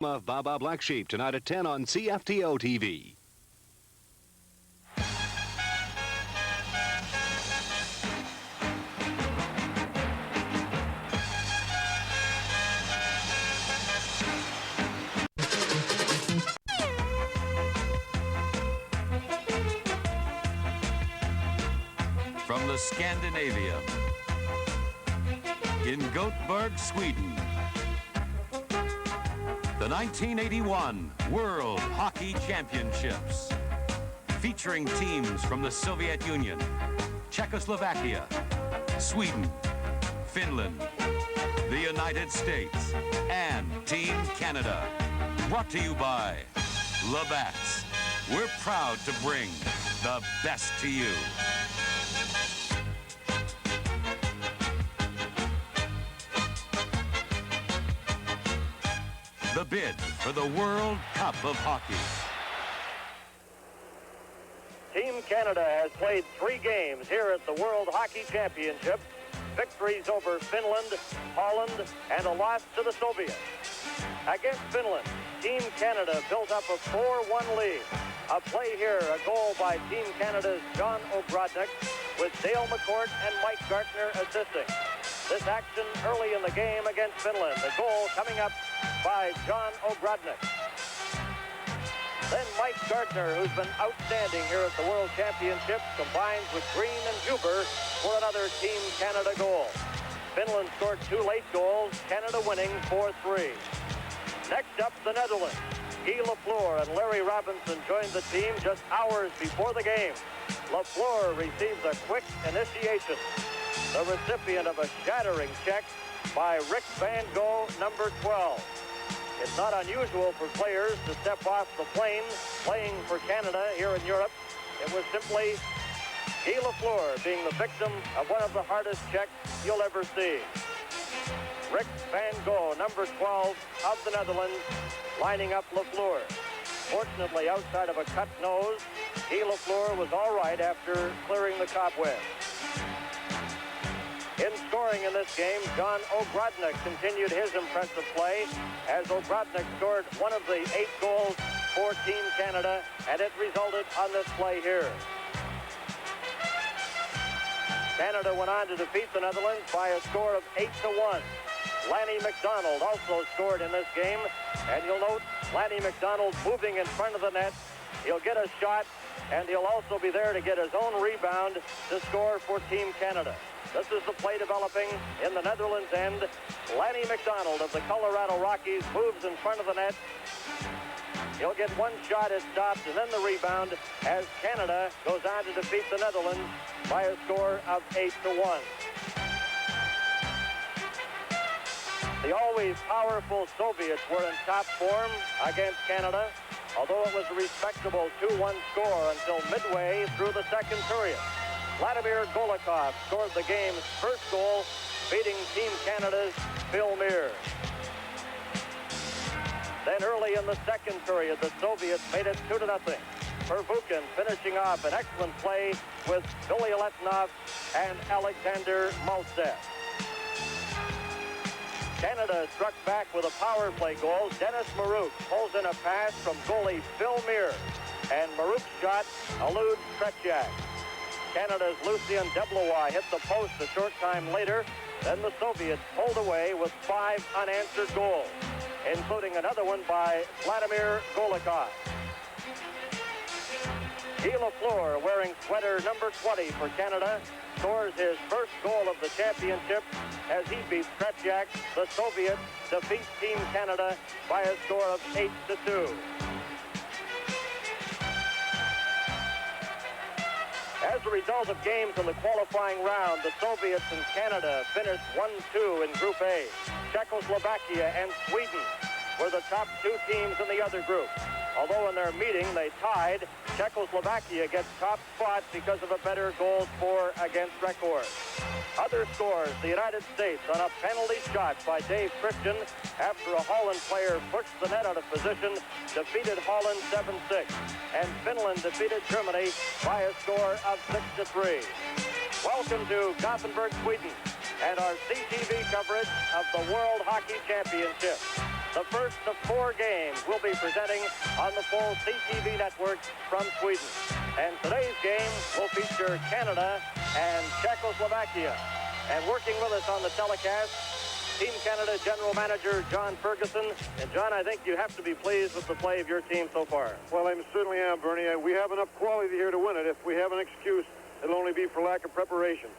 Of Baba Black Sheep tonight at 10 on CFTO TV. From the Scandinavium, in Gothenburg, Sweden, the 1981 World Hockey Championships, featuring teams from the Soviet Union, Czechoslovakia, Sweden, Finland, the United States, and Team Canada. Brought to you by Labatt's. We're proud to bring the best to you. The bid for the World Cup of Hockey. Team Canada has played 3 games here at the World Hockey Championship. Victories over Finland, Holland, and a loss to the Soviets. Against Finland, Team Canada built up a 4-1 lead. A play here, a goal by Team Canada's John Ogrodnik, with Dale McCourt and Mike Gartner assisting. This action early in the game against Finland. The goal coming up by John Ogrodnik. Then Mike Gartner, who's been outstanding here at the World Championship, combines with Green and Huber for another Team Canada goal. Finland scored 2 late goals, Canada winning 4-3. Next up, the Netherlands. Guy Lafleur and Larry Robinson joined the team just hours before the game. Lafleur receives a quick initiation, the recipient of a shattering check by Rick Van Gogh, number 12. It's not unusual for players to step off the plane playing for Canada here in Europe. It was simply Guy Lafleur being the victim of one of the hardest checks you'll ever see. Rick Van Gogh, number 12 of the Netherlands, lining up Lafleur. Fortunately, outside of a cut nose, Guy Lafleur was all right after clearing the cobweb. In scoring in this game, John Ogrodnik continued his impressive play as Ogrodnik scored one of the 8 goals for Team Canada, and it resulted on this play here. Canada went on to defeat the Netherlands by a score of 8-1. Lanny McDonald also scored in this game, and you'll note Lanny McDonald moving in front of the net. He'll get a shot, and he'll also be there to get his own rebound to score for Team Canada. This is the play developing in the Netherlands end. Lanny McDonald of the Colorado Rockies moves in front of the net. He'll get one shot, it stopped, and then the rebound as Canada goes on to defeat the Netherlands by a score of 8-1. The always powerful Soviets were in top form against Canada, although it was a respectable 2-1 score until midway through the second period. Vladimir Golikov scored the game's first goal, beating Team Canada's Phil Muir. Then early in the second period, the Soviets made it 2-0. Pervukin finishing off an excellent play with Billy Letnov and Alexander Maltsev. Canada struck back with a power play goal. Dennis Marouk pulls in a pass from goalie Phil Muir, and Marouk's shot eludes Tretiak. Canada's Lucien Deblois hit the post a short time later. Then the Soviets pulled away with 5 unanswered goals, including another one by Vladimir Golikov. Guy Lafleur, wearing sweater number 20 for Canada, scores his first goal of the championship as he beats Tretiak. The Soviets defeat Team Canada by a score of 8-2. As a result of games in the qualifying round, the Soviets and Canada finished 1-2 in Group A. Czechoslovakia and Sweden were the top 2 teams in the other group. Although in their meeting they tied, Czechoslovakia gets top spot because of a better goals for against record. Other scores, the United States on a penalty shot by Dave Christian after a Holland player pushed the net out of position, defeated Holland 7-6. And Finland defeated Germany by a score of 6-3. Welcome to Gothenburg, Sweden, and our CTV coverage of the World Hockey Championship. The first of 4 games we'll be presenting on the full CTV network from Sweden. And today's game will feature Canada and Czechoslovakia. And working with us on the telecast, Team Canada General Manager John Ferguson. And John, I think you have to be pleased with the play of your team so far. Well, I certainly am, Bernie. We have enough quality here to win it. If we have an excuse, it'll only be for lack of preparation.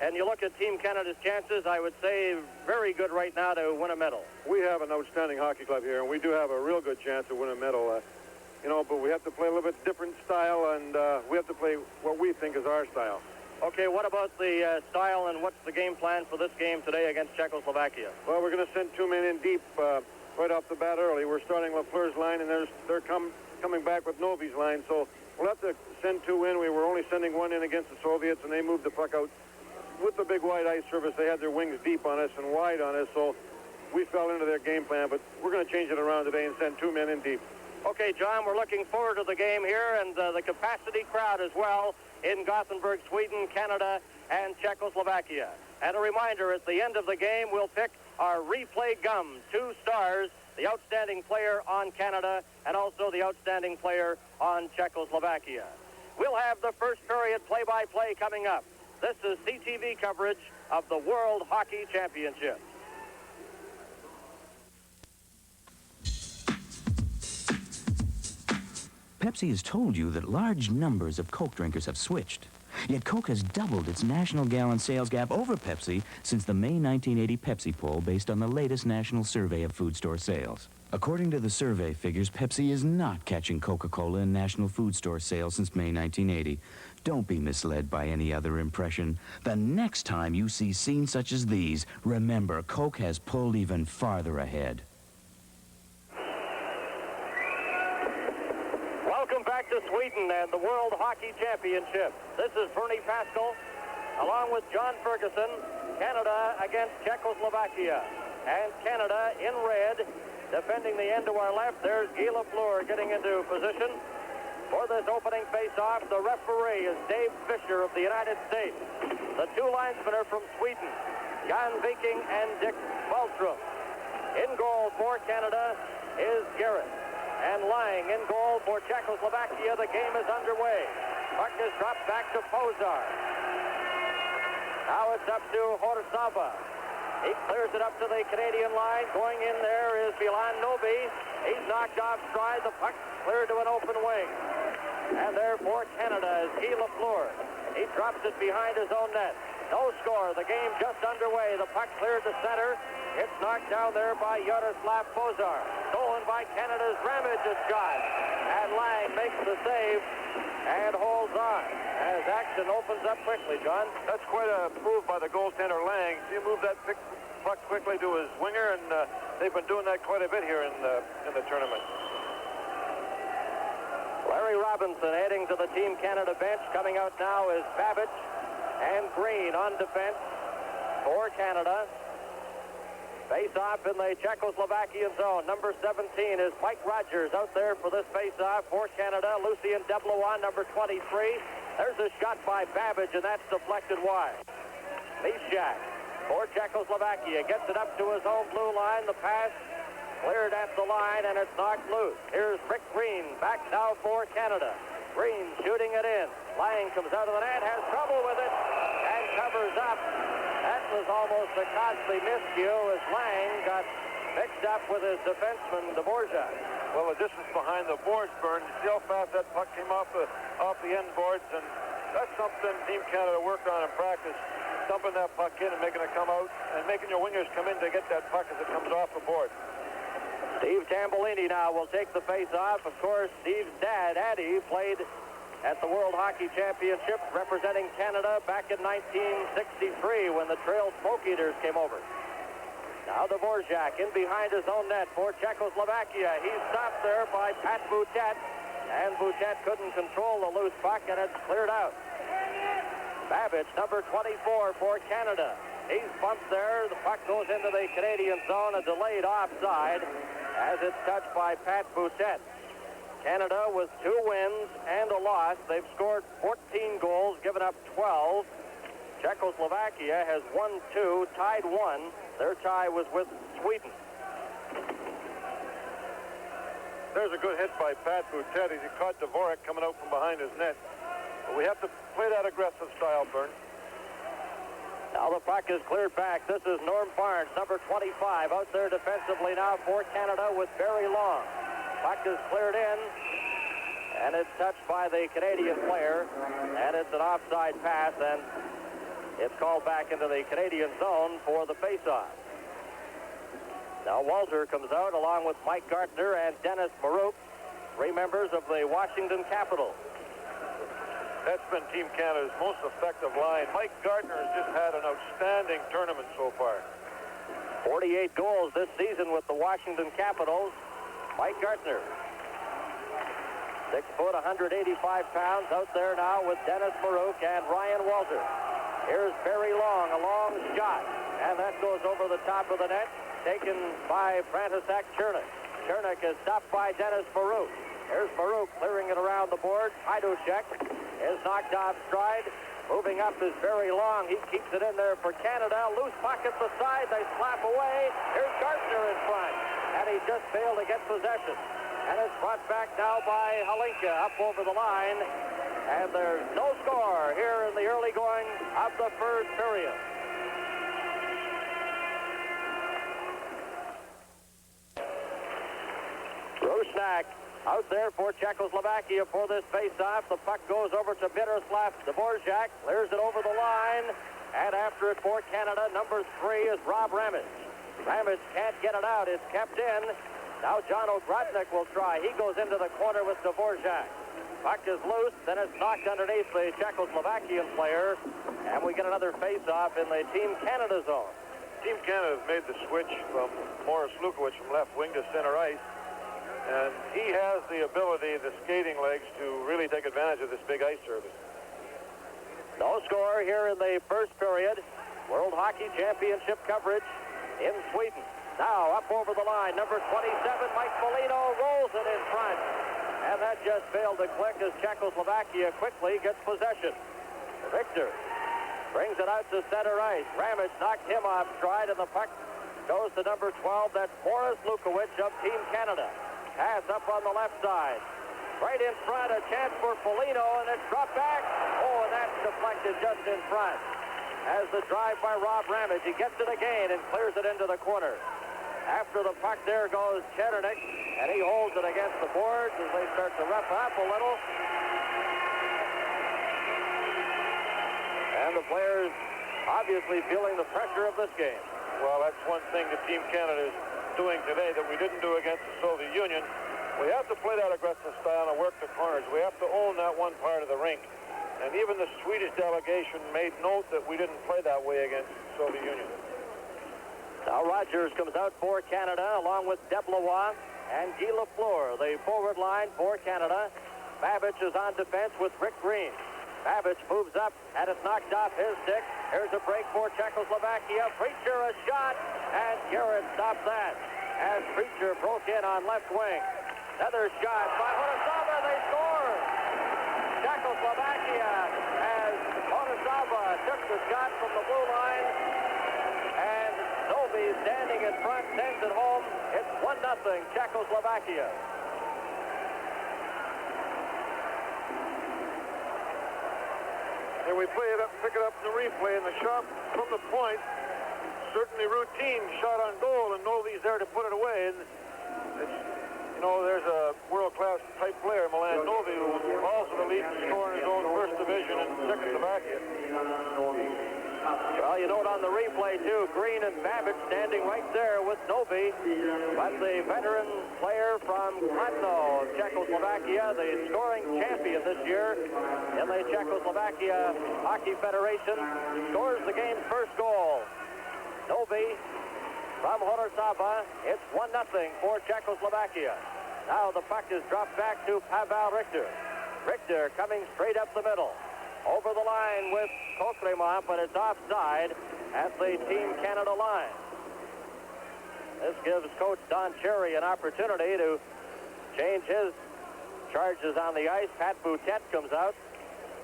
And you look at Team Canada's chances, I would say very good right now to win a medal. We have an outstanding hockey club here, and we do have a real good chance to win a medal. But we have to play a little bit different style, and we have to play what we think is our style. Okay, what about the style, and what's the game plan for this game today against Czechoslovakia? Well, we're going to send 2 men in deep right off the bat early. We're starting LaFleur's line, and they're coming back with Novi's line, so we'll have to send 2 in. We were only sending 1 in against the Soviets, and they moved the puck out. With the big wide ice surface, they had their wings deep on us and wide on us, so we fell into their game plan, but we're going to change it around today and send 2 men in deep. Okay, John, we're looking forward to the game here, and the capacity crowd as well in Gothenburg, Sweden, Canada, and Czechoslovakia. And a reminder, at the end of the game, we'll pick our replay gum, 2 stars, the outstanding player on Canada and also the outstanding player on Czechoslovakia. We'll have the first period play-by-play coming up. This is CTV coverage of the World Hockey Championship. Pepsi has told you that large numbers of Coke drinkers have switched. Yet Coke has doubled its national gallon sales gap over Pepsi since the May 1980 Pepsi poll based on the latest national survey of food store sales. According to the survey figures, Pepsi is not catching Coca-Cola in national food store sales since May 1980. Don't be misled by any other impression. The next time you see scenes such as these, remember, Coke has pulled even farther ahead. Welcome back to Sweden and the World Hockey Championship. This is Bernie Pascal, along with John Ferguson, Canada against Czechoslovakia. And Canada in red, defending the end to our left. There's Guy Lafleur getting into position. For this opening face-off, the referee is Dave Fisher of the United States. The 2 linesmen are from Sweden, Jan Viking and Dick Wallström. In goal for Canada is Garrett. And lying in goal for Czechoslovakia, the game is underway. Puck is dropped back to Pozar. Now it's up to Horsava. He clears it up to the Canadian line. Going in there is Milan Novi. He's knocked off stride. The puck cleared to an open wing. And therefore Canada is Guy Lafleur. He drops it behind his own net. No score. The game just underway. The puck cleared to center. It's knocked down there by Yaroslav Pozar. Stolen by Canada's Ramage shot. And Lang makes the save and holds on as action opens up quickly, John. That's quite a move by the goaltender Lang. He moved that puck quickly to his winger, and they've been doing that quite a bit here in the tournament. Larry Robinson heading to the Team Canada bench. Coming out now is Babbage and Green on defense for Canada. Face-off in the Czechoslovakian zone. Number 17 is Mike Rogers out there for this face-off for Canada. Lucien Deblois, number 23. There's a shot by Babbage, and that's deflected wide. Lishak for Czechoslovakia gets it up to his own blue line. The pass cleared at the line, and it's knocked loose. Here's Rick Green back now for Canada. Green shooting it in. Lang comes out of the net, has trouble with it, and covers up. That was almost a costly miscue as Lang got mixed up with his defenseman, Dvorak. Well, the distance behind the boards, Byrne. You see how fast that puck came off the end boards, and that's something Team Canada worked on in practice, dumping that puck in and making it come out, and making your wingers come in to get that puck as it comes off the board. Steve Tambolini now will take the face-off. Of course, Steve's dad, Addie, played at the World Hockey Championship representing Canada back in 1963 when the Trail Smoke Eaters came over. Now Dvorak in behind his own net for Czechoslovakia. He's stopped there by Pat Boutet, and Boutet couldn't control the loose puck, and it's cleared out. Babbage, number 24 for Canada. He's bumped there. The puck goes into the Canadian zone, a delayed offside as it's touched by Pat Boutet. Canada with 2 wins and a loss. They've scored 14 goals, given up 12. Czechoslovakia has won 2, tied 1. Their tie was with Sweden. there's a good hit by Pat Boutet as he caught Dvorak coming out from behind his net. But we have to play that aggressive style, Bern. Now the puck is cleared back. This is Norm Barnes, number 25, out there defensively now for Canada with Barry Long. Puck is cleared in, and it's touched by the Canadian player, and it's an offside pass, and it's called back into the Canadian zone for the faceoff. Now Walter comes out along with Mike Gartner and Dennis Marouk, three members of the Washington Capitals. That's been Team Canada's most effective line. Mike Gardner has just had an outstanding tournament so far. 48 goals this season with the Washington Capitals. Mike Gardner, 6 foot, 185 pounds, out there now with Dennis Marouk and Ryan Walter. Here's Barry Long, a long shot, and that goes over the top of the net, taken by František Černik. Černik is stopped by Dennis Marouk. Here's Marouk clearing it around the board. Hajdúšek is knocked off stride. Moving up is Barry Long. He keeps it in there for Canada. Loose puck at the side. They slap away. Here's Gartner in front. And he just failed to get possession. And it's brought back now by Halinka up over the line. And there's no score here in the early going of the first period. Rusnak out there for Czechoslovakia for this face-off. The puck goes over to Miroslav Dvorak, clears it over the line, and after it for Canada, number 3 is Rob Ramage. Ramage can't get it out. It's kept in. Now John Ogrodnik will try. He goes into the corner with Dvorak. Puck is loose, then it's knocked underneath the Czechoslovakian player, and we get another face-off in the Team Canada zone. Team Canada has made the switch from Morris Lukowicz from left wing to center ice. And he has the ability, the skating legs, to really take advantage of this big ice service. No score here in the first period. World Hockey Championship coverage in Sweden. Now up over the line, number 27, Mike Foligno rolls it in front. And that just failed to click as Czechoslovakia quickly gets possession. Victor brings it out to center ice. Ramage knocked him off stride, and the puck goes to number 12. That's Morris Lukowicz of Team Canada. Pass up on the left side. Right in front, a chance for Foligno, and it's dropped back. Oh, and that's deflected just in front. As the drive by Rob Ramage, he gets it again and clears it into the corner. After the puck, there goes Černik, and he holds it against the boards as they start to rough up a little. And the players obviously feeling the pressure of this game. Well, that's one thing that Team Canada is doing today that we didn't do against the Soviet Union. We have to play that aggressive style and work the corners. We have to own that one part of the rink. And even the Swedish delegation made note that we didn't play that way against the Soviet Union. Now Rogers comes out for Canada along with Deblois and Guy Lafleur, the forward line for Canada. Babbage is on defense with Rick Green. Babbage moves up, and it's knocked off his stick. Here's a break for Czechoslovakia. Preacher a shot, and Garrett stops that as Preacher broke in on left wing. Another shot by Honosava. They score. Czechoslovakia as Honosava took the shot from the blue line, and Novi standing in front sends it home. It's 1-0 Czechoslovakia. And we play it up, pick it up in the replay, and the shot from the point, certainly routine shot on goal, and Novi's there to put it away. And it's, you know, there's a world-class type player, Milan Novi, who also the leading scorer in his own first division in Czechoslovakia. Well, you note on the replay, too, Green and Babbage standing right there with Novi. But the veteran player from Kladno, Czechoslovakia, the scoring champion this year in the Czechoslovakia Hockey Federation, scores the game's first goal. Novi from Honosava. It's 1-0 for Czechoslovakia. Now the puck is dropped back to Pavel Richter. Richter coming straight up the middle. Over the line with Kokrema, but it's offside at the Team Canada line. This gives Coach Don Cherry an opportunity to change his charges on the ice. Pat Boutet comes out.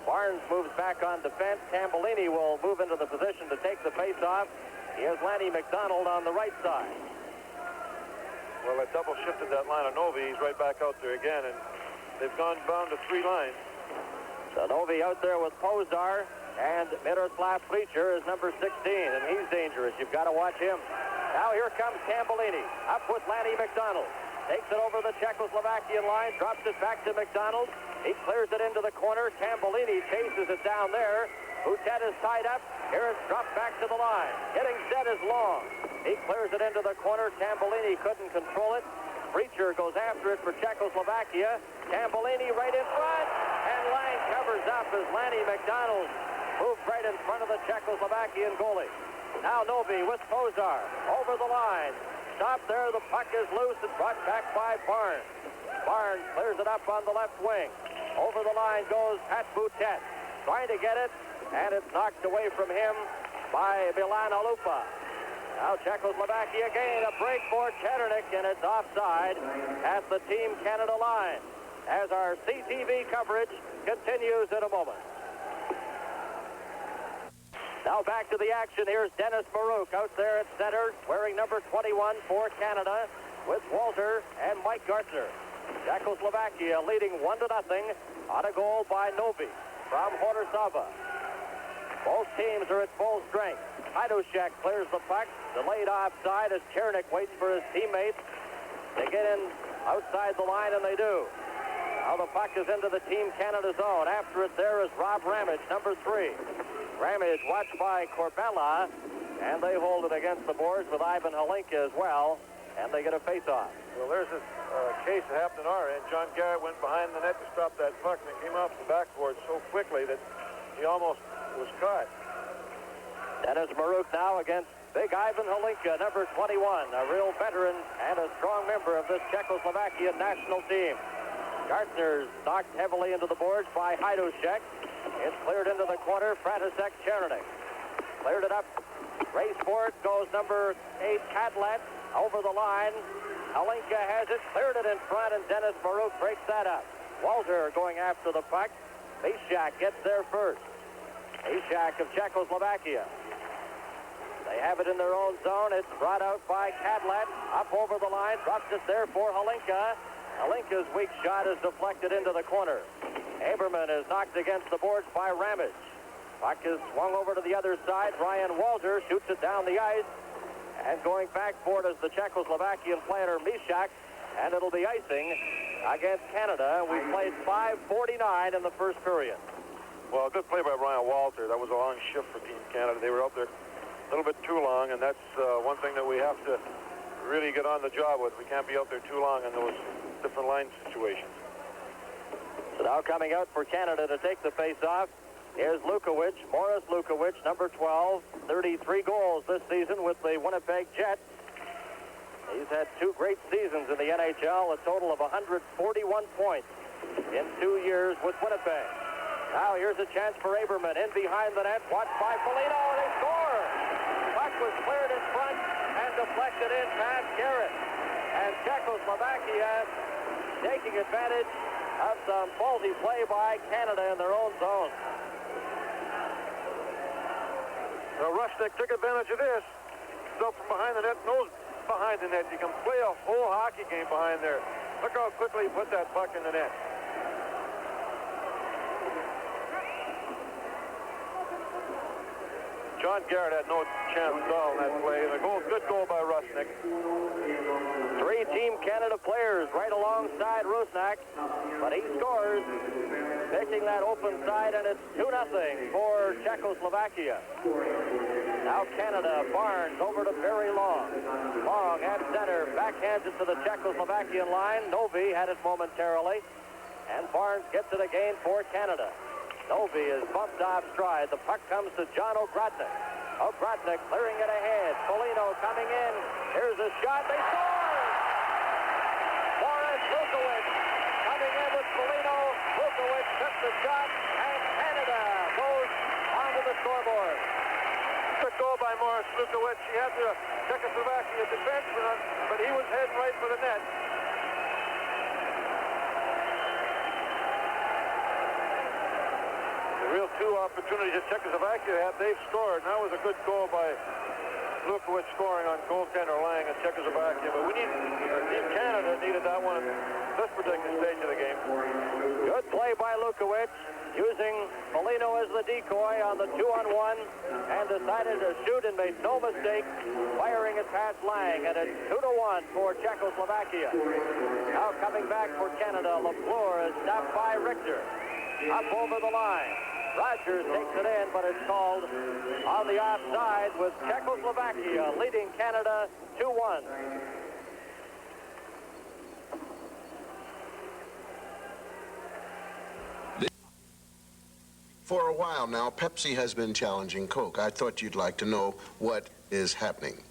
Barnes moves back on defense. Tambellini will move into the position to take the face-off. Here's Lanny McDonald on the right side. Well, they double shifted that line of Novi. He's right back out there again, and they've gone down to 3 lines. So Novi out there with Pozar, and Miroslav Preacher is number 16, and he's dangerous. You've got to watch him. Now here comes Tambolini, up with Lanny McDonald. Takes it over the Czechoslovakian line, drops it back to McDonald. He clears it into the corner. Tambolini chases it down there. Boutet is tied up. Here it's dropped back to the line. Hitting set is long. He clears it into the corner. Tambolini couldn't control it. Preacher goes after it for Czechoslovakia. Tambolini right in front. And Lang covers up as Lanny McDonald moved right in front of the Czechoslovakian goalie. Now Novi with Pozar over the line. Stop there. The puck is loose and brought back by Barnes. Barnes clears it up on the left wing. Over the line goes Pat Boutet. Trying to get it, and it's knocked away from him by Milan Alupa. Now Czechoslovakia gain a break for Cheternik, and it's offside at the Team Canada line as our CTV coverage continues in a moment. Now back to the action. Here's Dennis Marouk out there at center, wearing number 21 for Canada, with Walter and Mike Gartner. Czechoslovakia leading 1-0 on a goal by Novi from Horsava. Both teams are at full strength. Hajdúšek clears the puck. Delayed offside as Chernik waits for his teammates to get in outside the line, and they do. Now the puck is into the Team Canada zone. After it there is Rob Ramage, number 3. Ramage watched by Corbella, and they hold it against the boards with Ivan Halinka as well, and they get a face-off. Well, there's a case that happened on our end. John Garrett went behind the net to stop that puck, and it came off the backboard so quickly that he almost was caught. Dennis Marouk now against big Ivan Halinka, number 21, a real veteran and a strong member of this Czechoslovakian national team. Gartner's knocked heavily into the boards by Hajdúšek. It's cleared into the corner. František Chernik cleared it up. Race for it goes number 8, Cadlet, over the line. Halinka has it, cleared it in front, and Dennis Marouk breaks that up. Walter going after the puck. Mishak gets there first. Mishak of Czechoslovakia. They have it in their own zone. It's brought out by Cadlet. Up over the line, drops it there for Halinka. Halinka's weak shot is deflected into the corner. Aberman is knocked against the boards by Ramage. Puck is swung over to the other side. Ryan Walter shoots it down the ice. And going back for it is the Czechoslovakian player Mishak. And it'll be icing against Canada. We played 5:49 in the first period. Well, good play by Ryan Walter. That was a long shift for Team Canada. They were out there a little bit too long, and that's one thing that we have to really get on the job with. We can't be out there too long in those different line situations. So now coming out for Canada to take the face-off is Lukowicz, Morris Lukowicz, number 12, 33 goals this season with the Winnipeg Jets. He's had 2 great seasons in the NHL, a total of 141 points in 2 years with Winnipeg. Now here's a chance for Aberman in behind the net, watched by Foligno, and they score! Puck was cleared in front and deflected in past Garrett. And Czechoslovakia taking advantage of some faulty play by Canada in their own zone. Now Rusnik took advantage of this. So from behind the net, knows behind the net. You can play a whole hockey game behind there. Look how quickly he put that puck in the net. John Garrett had no chance at all in that play. And a good goal by Rusnik. 3 Team Canada players right alongside Rusnak, but he scores, pitching that open side, and it's 2-0 for Czechoslovakia. Now Canada, Barnes over to Barry Long. Long at center, backhands it to the Czechoslovakian line. Novi had it momentarily, and Barnes gets it again for Canada. Novi is bumped off stride. The puck comes to John Ogrodnik. Ogrodnik clearing it ahead. Foligno coming in. Here's a shot. They score! Morris Lukowicz coming in with Foligno. Lukowicz took the shot, and Canada goes onto the scoreboard. Good goal by Morris Lukowicz. He had the Czechoslovakia defenseman, but he was heading right for the net. The real 2 opportunities that Czechoslovakia had, they've scored. And that was a good goal by Lukowicz scoring on goaltender Lang in Czechoslovakia, but Team Canada needed that one at this particular stage of the game. Good play by Lukowicz, using Foligno as the decoy on the 2-on-1, and decided to shoot and made no mistake, firing it past Lang, and it's 2-1 for Czechoslovakia. Now coming back for Canada, Lafleur is stopped by Richter. Up over the line. Rogers takes it in, but it's called on the offside, with Czechoslovakia leading Canada 2-1. For a while now, Pepsi has been challenging Coke. I thought you'd like to know what is happening.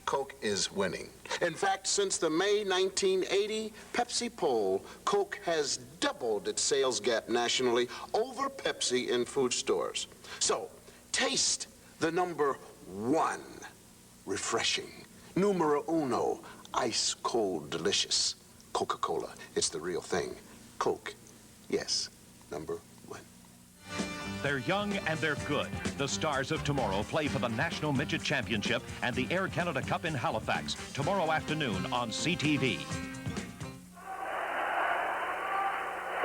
Coke is winning. In fact, since the May 1980 Pepsi poll, Coke has doubled its sales gap nationally over Pepsi in food stores. So, taste the number one. Refreshing. Numero uno. Ice cold delicious. Coca-Cola. It's the real thing. Coke. Yes. Number one. They're young and they're good. The stars of tomorrow play for the National Midget Championship and the Air Canada Cup in Halifax tomorrow afternoon on CTV.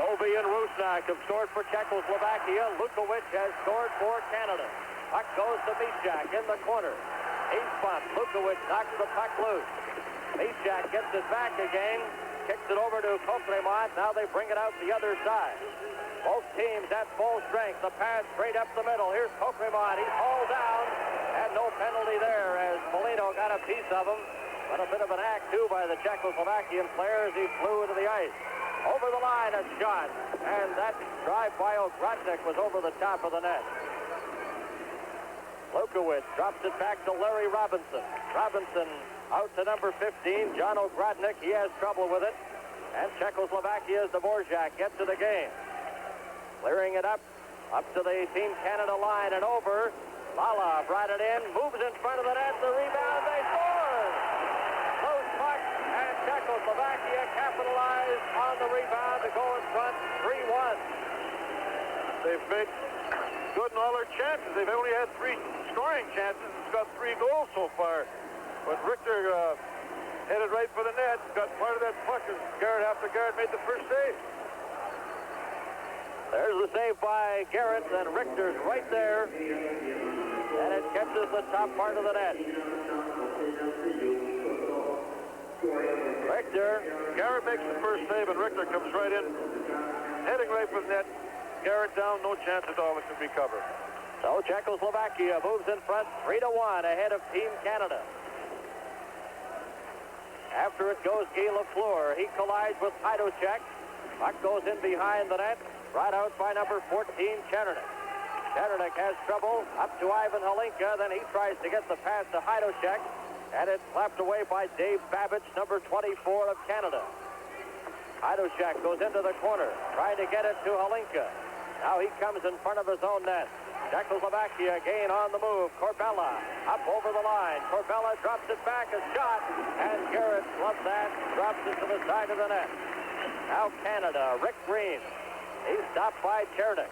Doby and Rusnak have scored for Czechoslovakia. Lukowicz has scored for Canada. Puck goes to Mishak in the corner. He's bumped. Lukowicz knocks the puck loose. Mishak gets it back again. Kicks it over to Coqueremont. Now they bring it out the other side. Both teams at full strength. The pass straight up the middle. Here's Coqueremont. He's hauled down. And no penalty there as Foligno got a piece of him. But a bit of an act, too, by the Czechoslovakian player as he flew into the ice. Over the line, a shot. And that drive by Ogrodnik was over the top of the net. Lukowicz drops it back to Larry Robinson. Robinson out to number 15, John Ogrodnik. He has trouble with it. And Czechoslovakia's Dvorak gets to the game. Clearing it up to the Team Canada line and over. Lala brought it in, moves in front of the net, the rebound, they score! Close puck, and Czechoslovakia capitalized on the rebound to go in front 3-1. They've made good in all their chances. They've only had 3 scoring chances. It's got 3 goals so far. But Richter headed right for the net, got part of that puck, and Garrett after Garrett made the first save. There's the save by Garrett, and Richter's right there. And it catches the top part of the net. Richter. Garrett makes the first save, and Richter comes right in, heading right for the net. Garrett down, no chance at all it can be covered. So Czechoslovakia moves in front 3-1 ahead of Team Canada. After it goes Guy Lafleur. He collides with Hajduk. Puck goes in behind the net. Brought out by number 14, Chernik. Chernik has trouble. Up to Ivan Halinka. Then he tries to get the pass to Hajduk. And it's slapped away by Dave Babbage, number 24 of Canada. Hajduk goes into the corner, trying to get it to Halinka. Now he comes in front of his own net. Czechoslovakia again on the move. Corbella up over the line. Corbella drops it back, a shot. And Garrett loves that, drops it to the side of the net. Now Canada, Rick Green. He's stopped by Chernik.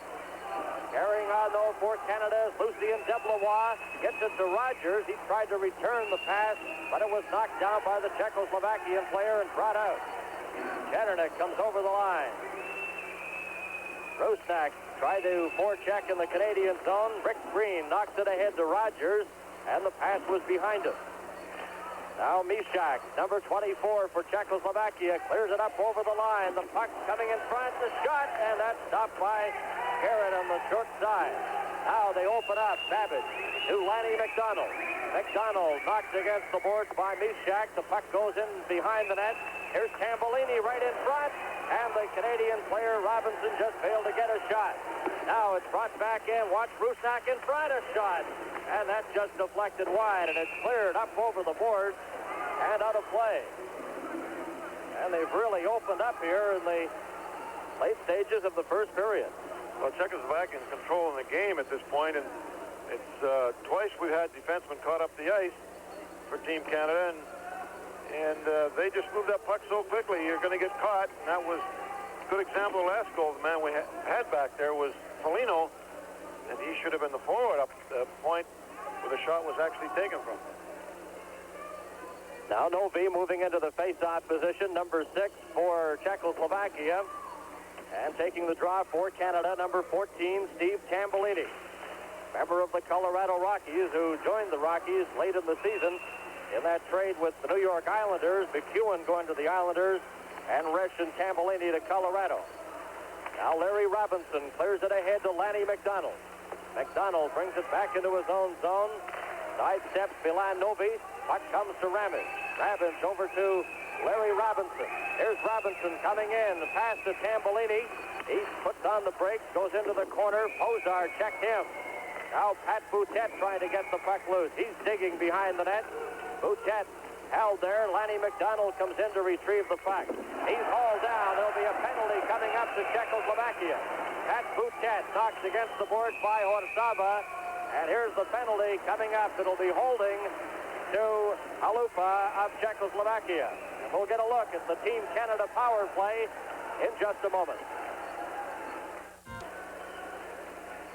Carrying on, though, for Canada, Lucien Deblois gets it to Rogers. He tried to return the pass, but it was knocked down by the Czechoslovakian player and brought out. Chernik comes over the line. Rusnak tried to forecheck in the Canadian zone. Rick Green knocks it ahead to Rogers, and the pass was behind him. Now Mishak, number 24 for Czechoslovakia, clears it up over the line. The puck coming in front, the shot, and that's stopped by Garrett on the short side. Now they open up. Babbage to Lanny McDonald. McDonald knocked against the boards by Mishak. The puck goes in behind the net. Here's Tambellini right in front, and the Canadian player Robinson just failed to get a shot. Now it's brought back in. Watch Rusnak in front, a shot. And that's just deflected wide, and it's cleared up over the boards and out of play. And they've really opened up here in the late stages of the first period. Well, Czechoslovakia is controlling the game at this point, and it's twice we've had defensemen caught up the ice for Team Canada, and they just moved that puck so quickly, you're going to get caught. And that was a good example of last goal. The man we had back there was Foligno, and he should have been the forward up the point. where the shot was actually taken from. Now Novi moving into the face-off position, number 6 for Czechoslovakia. And taking the draw for Canada, number 14, Steve Tambellini. Member of the Colorado Rockies, who joined the Rockies late in the season in that trade with the New York Islanders. McEwen going to the Islanders, and Resch and Tambellini to Colorado. Now Larry Robinson clears it ahead to Lanny McDonald. McDonald brings it back into his own zone. Sidesteps Milan Novi. Puck comes to Ramage. Ramage over to Larry Robinson. Here's Robinson coming in. The pass to Tambellini. He puts on the brakes, goes into the corner. Pozar checked him. Now Pat Boutet trying to get the puck loose. He's digging behind the net. Boutet held there. Lanny McDonald comes in to retrieve the puck. He's hauled down. There'll be a penalty coming up to Czechoslovakia. Pat Boutet knocks against the boards by Horsava. And here's the penalty coming up. It'll be holding to Halupa of Czechoslovakia. And we'll get a look at the Team Canada power play in just a moment.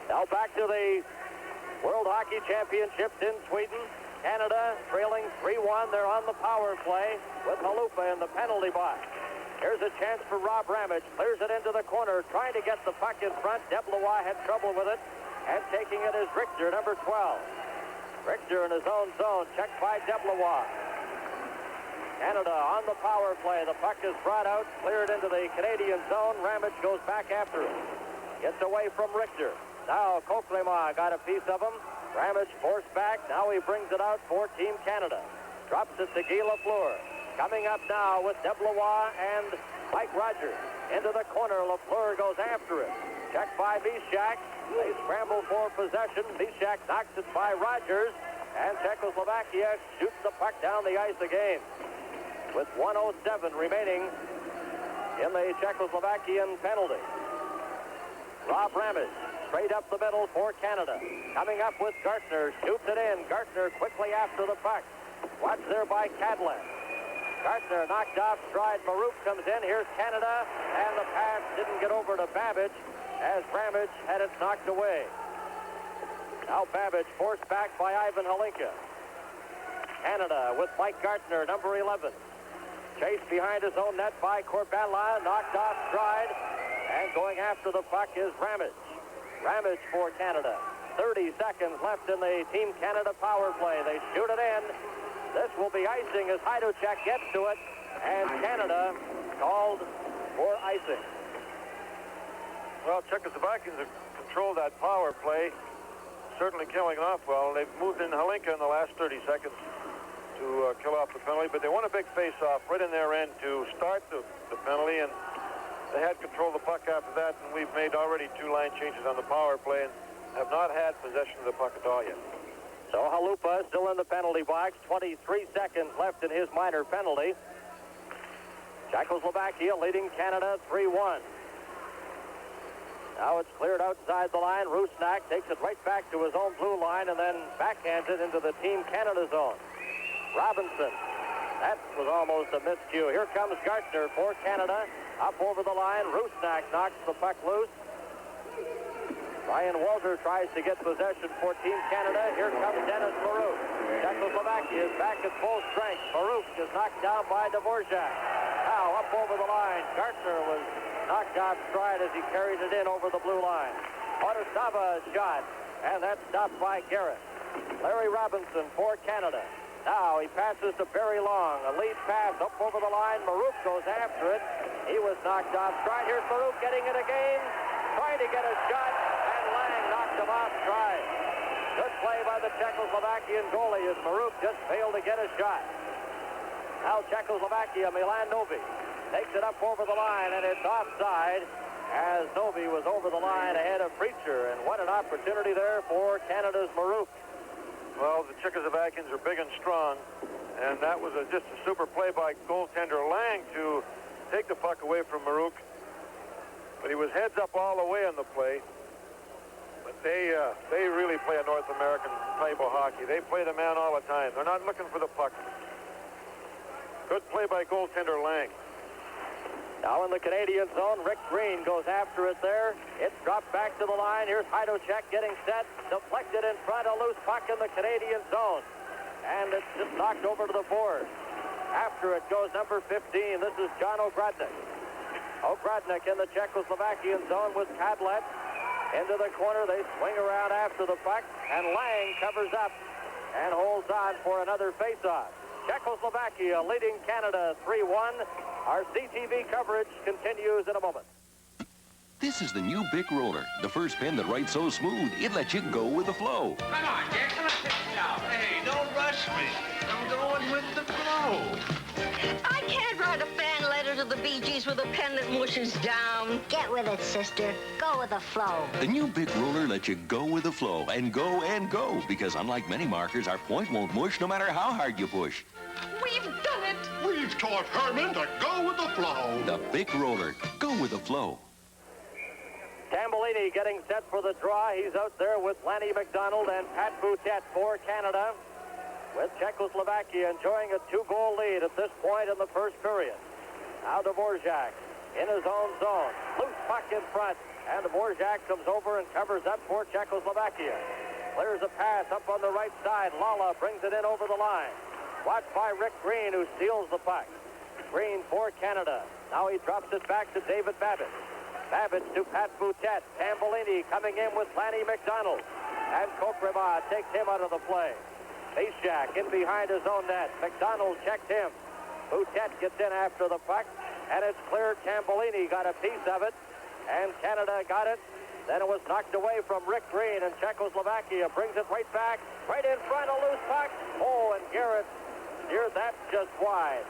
Now back to the World Hockey Championships in Sweden. Canada trailing 3-1. They're on the power play with Halupa in the penalty box. Here's a chance for Rob Ramage. Clears it into the corner, trying to get the puck in front. Deblois had trouble with it. And taking it is Richter, number 12. Richter in his own zone, checked by Deblois. Canada on the power play. The puck is brought out, cleared into the Canadian zone. Ramage goes back after it. Gets away from Richter. Now Coquelin got a piece of him. Ramage forced back. Now he brings it out for Team Canada. Drops it to Guy Lafleur. Coming up now with Deblois and Mike Rogers. Into the corner. Lafleur goes after it. Checked by Vishak. They scramble for possession. Vishak knocks it by Rogers. And Czechoslovakia shoots the puck down the ice again. With 1:07 remaining in the Czechoslovakian penalty. Rob Ramage. Straight up the middle for Canada. Coming up with Gartner. Shoots it in. Gartner quickly after the puck. Watched there by Cadlan. Gartner knocked off stride. Marouk comes in. Here's Canada. And the pass didn't get over to Babbage as Ramage had it knocked away. Now Babbage forced back by Ivan Halinka. Canada with Mike Gartner, number 11. Chased behind his own net by Corbella. Knocked off stride. And going after the puck is Ramage. Ramage for Canada. 30 seconds left in the Team Canada power play. They shoot it in. This will be icing as Hajduk gets to it. And Canada called for icing. Well, Czechoslovakians have controlled that power play, certainly killing it off well. They've moved in Halinka in the last 30 seconds to kill off the penalty, but they won a big face-off right in their end to start the penalty, and they had control of the puck after that, and we've made already 2 line changes on the power play and have not had possession of the puck at all yet. So Halupa still in the penalty box. 23 seconds left in his minor penalty. Czechoslovakia leading Canada 3-1. Now it's cleared outside the line. Rusnak takes it right back to his own blue line and then backhands it into the Team Canada zone. Robinson. That was almost a miscue. Here comes Gartner for Canada. Up over the line. Rusnak knocks the puck loose. Ryan Walter tries to get possession for Team Canada. Here comes Dennis Marouk. Czechoslovakia is back at full strength. Marouk is knocked down by Dvorak. Now up over the line. Gartner was knocked off stride as he carried it in over the blue line. Horsava shot, and that's stopped by Garrett. Larry Robinson for Canada. Now he passes to Barry Long. A lead pass up over the line. Marouk goes after it. He was knocked off stride. Here's Marouk getting it again. Trying to get a shot, and Lang knocked him off stride. Good play by the Czechoslovakian goalie as Marouk just failed to get a shot. Now Czechoslovakia, Milan Novi takes it up over the line, and it's offside as Novi was over the line ahead of Preacher. And what an opportunity there for Canada's Marouk. Well, the Czechoslovakians are big and strong, and that was just a super play by goaltender Lang to take the puck away from Marouk. But he was heads up all the way on the play. But they really play a North American type of hockey. They play the man all the time. They're not looking for the puck. Good play by goaltender Lang. Now in the Canadian zone, Rick Green goes after it there. It's dropped back to the line. Here's Heidocek getting set. Deflected in front, a loose puck in the Canadian zone. And it's just knocked over to the board. After it goes number 15. This is John Ogrodnik. Ogrodnik in the Czechoslovakian zone with Kadlet. Into the corner, they swing around after the puck. And Lang covers up and holds on for another face-off. Czechoslovakia leading Canada 3-1. Our CTV coverage continues in a moment. This is the new Bic Roller. The first pen that writes so smooth, it lets you go with the flow. Come on, Jackson, let's take it out. Hey, don't rush me. I'm going with the flow. I can't write a fan letter to the Bee Gees with a pen that mushes down. Get with it, sister. Go with the flow. The new Bic Roller lets you go with the flow and go, because unlike many markers, our point won't mush no matter how hard you push. We've done it. We've taught Herman to go with the flow. The Bic Roller. Go with the flow. Tambellini getting set for the draw. He's out there with Lanny McDonald and Pat Boutet for Canada, with Czechoslovakia enjoying a 2-goal lead at this point in the first period. Now Dvorak in his own zone. Loose puck in front, and Dvorak comes over and covers up for Czechoslovakia. Clears a pass up on the right side. Lala brings it in over the line. Watched by Rick Green, who steals the puck. Green for Canada. Now he drops it back to David Babbitt. Babbitt to Pat Boutet. Tambellini coming in with Lanny McDonald. And Kokrema takes him out of the play. Bishak in behind his own net. McDonald checked him. Boutet gets in after the puck, and it's cleared. Tambellini got a piece of it, and Canada got it. Then it was knocked away from Rick Green, and Czechoslovakia brings it right back, right in front, a loose puck. Oh, and Garrett steered that just wide.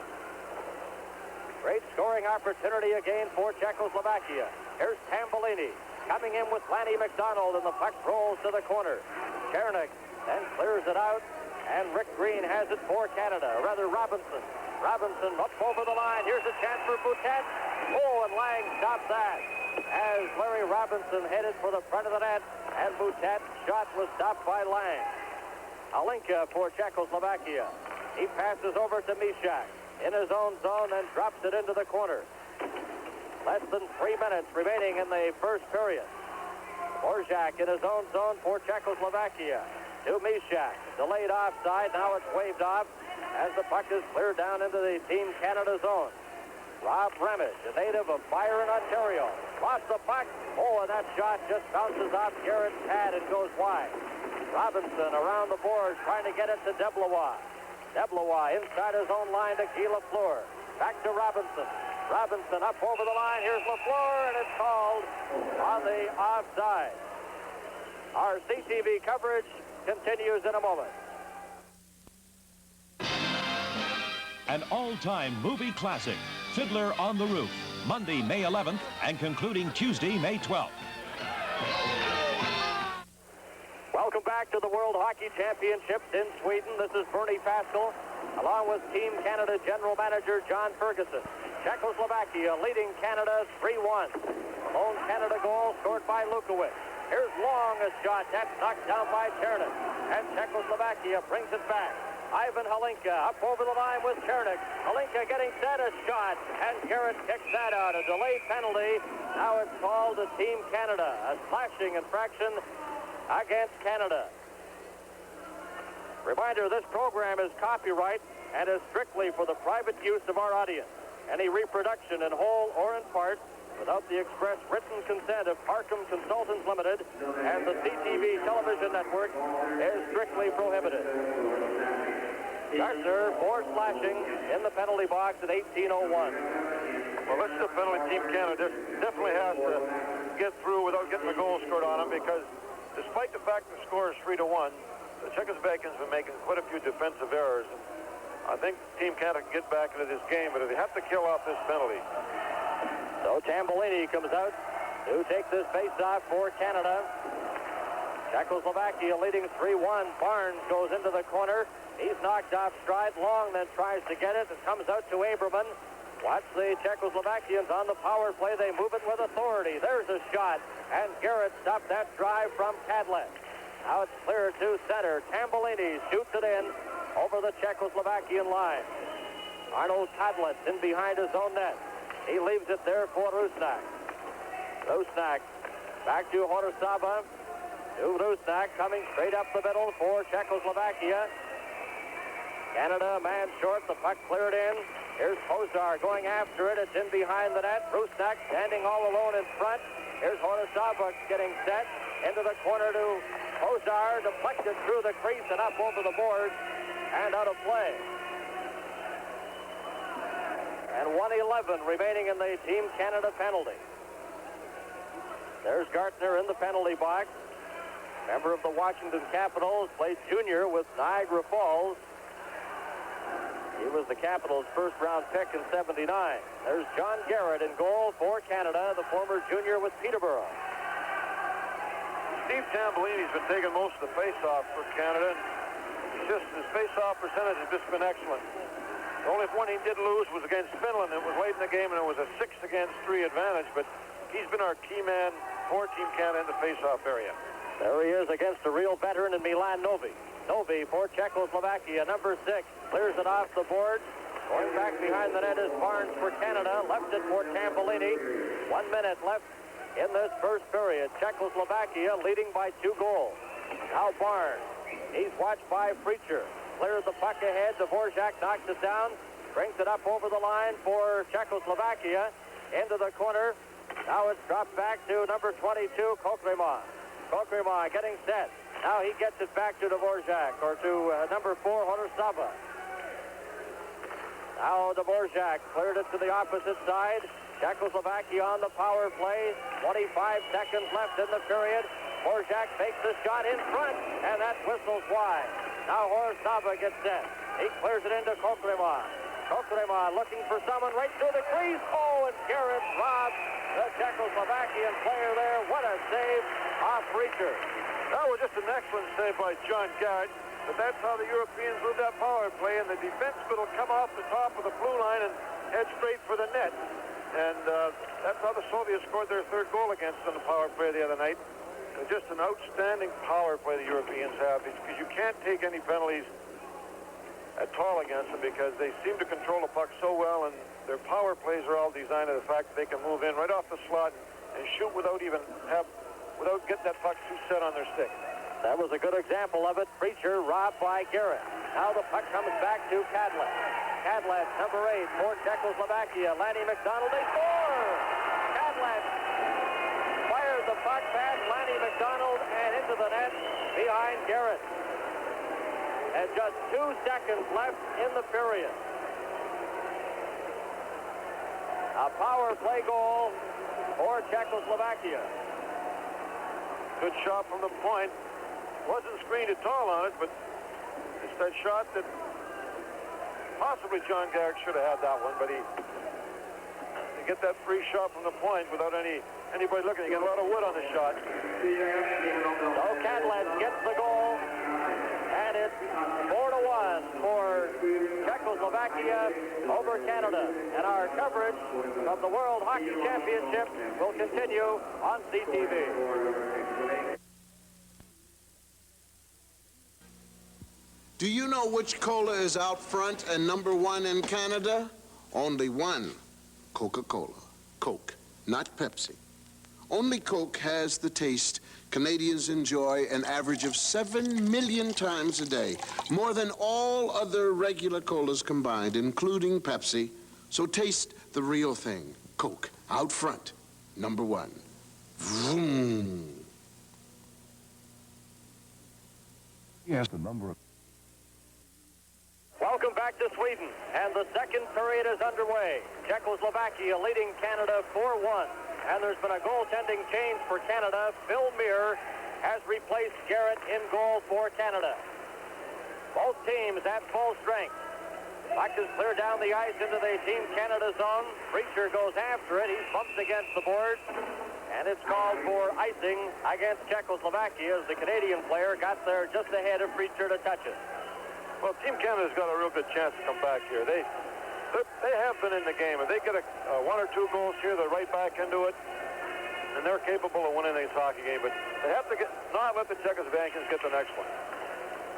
Great scoring opportunity again for Czechoslovakia. Here's Tambellini coming in with Lanny McDonald, and the puck rolls to the corner. Chernik then clears it out, and Rick Green has it for Canada, rather Robinson. Robinson up over the line. Here's a chance for Boutet. Oh, and Lang stopped that as Larry Robinson headed for the front of the net, and Boutet's shot was stopped by Lang. Alinka for Czechoslovakia. He passes over to Mishak in his own zone and drops it into the corner. Less than 3 minutes remaining in the first period. Dvorak in his own zone for Czechoslovakia. To Mishak. Delayed offside. Now it's waved off as the puck is cleared down into the Team Canada zone. Rob Remage, a native of Byron, Ontario. Lost the puck. Oh, and that shot just bounces off Garrett's pad and goes wide. Robinson around the board trying to get it to Deblois. Deblois inside his own line to Guy Lafleur. Back to Robinson. Robinson up over the line. Here's Lafleur, and it's called on the offside. Our CTV coverage continues in a moment. An all-time movie classic, Fiddler on the Roof, Monday, May 11th, and concluding Tuesday, May 12th. Welcome back to the World Hockey Championships in Sweden. This is Bernie Pascal, along with Team Canada General Manager John Ferguson. Czechoslovakia leading Canada 3-1. Lone Canada goal scored by Lukowicz. Here's Long, a shot. That's knocked down by Chernik. And Czechoslovakia brings it back. Ivan Halinka up over the line with Chernik. Halinka getting set, a shot. And Garrett kicks that out. A delayed penalty. Now it's called to Team Canada. A slashing infraction against Canada. Reminder, this program is copyright and is strictly for the private use of our audience. Any reproduction in whole or in part without the express written consent of Arkham Consultants Limited and the CTV television network is strictly prohibited. Gardner for slashing in the penalty box at 18:01. Well, this is the penalty. Team Canada definitely has to get through without getting a goal scored on them, because despite the fact the score is 3-1, the Czechoslovakians have been making quite a few defensive errors. And I think Team Canada can get back into this game, but they have to kill off this penalty. So Tambellini comes out to take this face-off for Canada. Czechoslovakia leading 3-1. Barnes goes into the corner. He's knocked off stride. Long then tries to get it. It comes out to Aberman. Watch the Czechoslovakians on the power play. They move it with authority. There's a shot. And Garrett stopped that drive from Kadlet. Now it's clear to center. Tambellini shoots it in over the Czechoslovakian line. Arnold Kadlet in behind his own net. He leaves it there for Rusnak. Rusnak back to Horosaba. To Rusnak coming straight up the middle for Czechoslovakia. Canada, a man short. The puck cleared in. Here's Pozar going after it. It's in behind the net. Rusnak standing all alone in front. Here's Horosaba getting set. Into the corner to Pozar. Deflected through the crease and up over the boards. And out of play. And 1:11 remaining in the Team Canada penalty. There's Gartner in the penalty box. Member of the Washington Capitals, played junior with Niagara Falls. He was the Capitals' first-round pick in '79. There's John Garrett in goal for Canada, the former junior with Peterborough. Steve Tambellini's been taking most of the face-off for Canada. His face-off percentage has just been excellent. The only one he did lose was against Finland. It was late in the game, and it was a 6-against-3 advantage, but he's been our key man for Team Canada in the face-off area. There he is against a real veteran in Milan Novi. Novi for Czechoslovakia, number 6. Clears it off the board. Going back behind the net is Barnes for Canada. Left it for Tambellini. 1 minute left in this first period. Czechoslovakia leading by 2 goals. Now Barnes. He's watched by Preacher. Clears the puck ahead. Dvorak knocks it down. Brings it up over the line for Czechoslovakia. Into the corner. Now it's dropped back to number 22, Kokrema. Kokrema getting set. Now he gets it back to Dvorak, or to number 4, Horosaba. Now Dvorak cleared it to the opposite side. Czechoslovakia on the power play. 25 seconds left in the period. Dvorak takes the shot in front, and that whistles wide. Now Horosaba gets set. He clears it into Kokrema. Kokrema looking for someone right through the crease. Oh, and Garrett robbed the Czechoslovakian player there. What a save off Reacher. That was just an excellent save by John Garrett. But that's how the Europeans move that power play, and the defenseman will come off the top of the blue line and head straight for the net. And that's how the Soviets scored their 3rd goal against on the power play the other night. Just an outstanding power play the Europeans have, because you can't take any penalties at all against them, because they seem to control the puck so well, and their power plays are all designed to the fact that they can move in right off the slot and shoot without getting that puck too set on their stick. That was a good example of it. Preacher robbed by Garrett. Now the puck comes back to Kadlec. Kadlec, number 8 for Czechoslovakia. Lanny McDonald, they score! Kadlec fires the puck past Lanny McDonald and into the net behind Garrett. And just 2 seconds left in the period. A power play goal for Czechoslovakia. Good shot from the point. Wasn't screened at all on it, but it's that shot that possibly John Garrett should have had that one, but he get that free shot from the point without anybody looking. You get a lot of wood on the shot. So Kadlec gets the goal, and it's 4-1 for Czechoslovakia over Canada. And our coverage of the World Hockey Championship will continue on CTV. Do you know which cola is out front and number 1 in Canada? Only one. Coca-Cola. Coke, not Pepsi. Only Coke has the taste Canadians enjoy an average of 7 million times a day, more than all other regular colas combined, including Pepsi. So taste the real thing. Coke, out front, number 1. Vroom. Yes, the number of... Welcome back to Sweden, and the second period is underway. Czechoslovakia leading Canada 4-1, and there's been a goaltending change for Canada. Phil Muir has replaced Garrett in goal for Canada. Both teams at full strength. Puck is cleared down the ice into the Team Canada zone. Preacher goes after it. He bumps against the board, and it's called for icing against Czechoslovakia as the Canadian player got there just ahead of Preacher to touch it. Well, Team Canada's got a real good chance to come back here. They have been in the game. If they get 1 or 2 goals here, they're right back into it, and they're capable of winning this hockey game. But they have to not let the Czechoslovakians get the next one.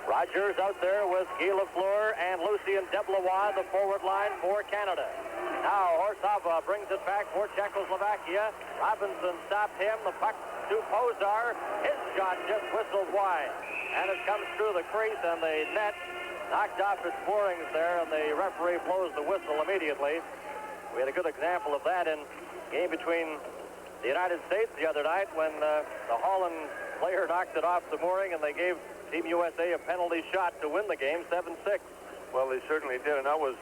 Rogers out there with Guy Lafleur and Lucien Deblois, the forward line for Canada. Now Horsava brings it back for Czechoslovakia. Robinson stopped him. The puck to Pozar. His shot just whistled wide. And it comes through the crease, and the net knocked off its moorings there, and the referee blows the whistle immediately. We had a good example of that in a game between the United States the other night when the Holland player knocked it off the mooring, and they gave Team USA a penalty shot to win the game 7-6. Well, they certainly did, and that was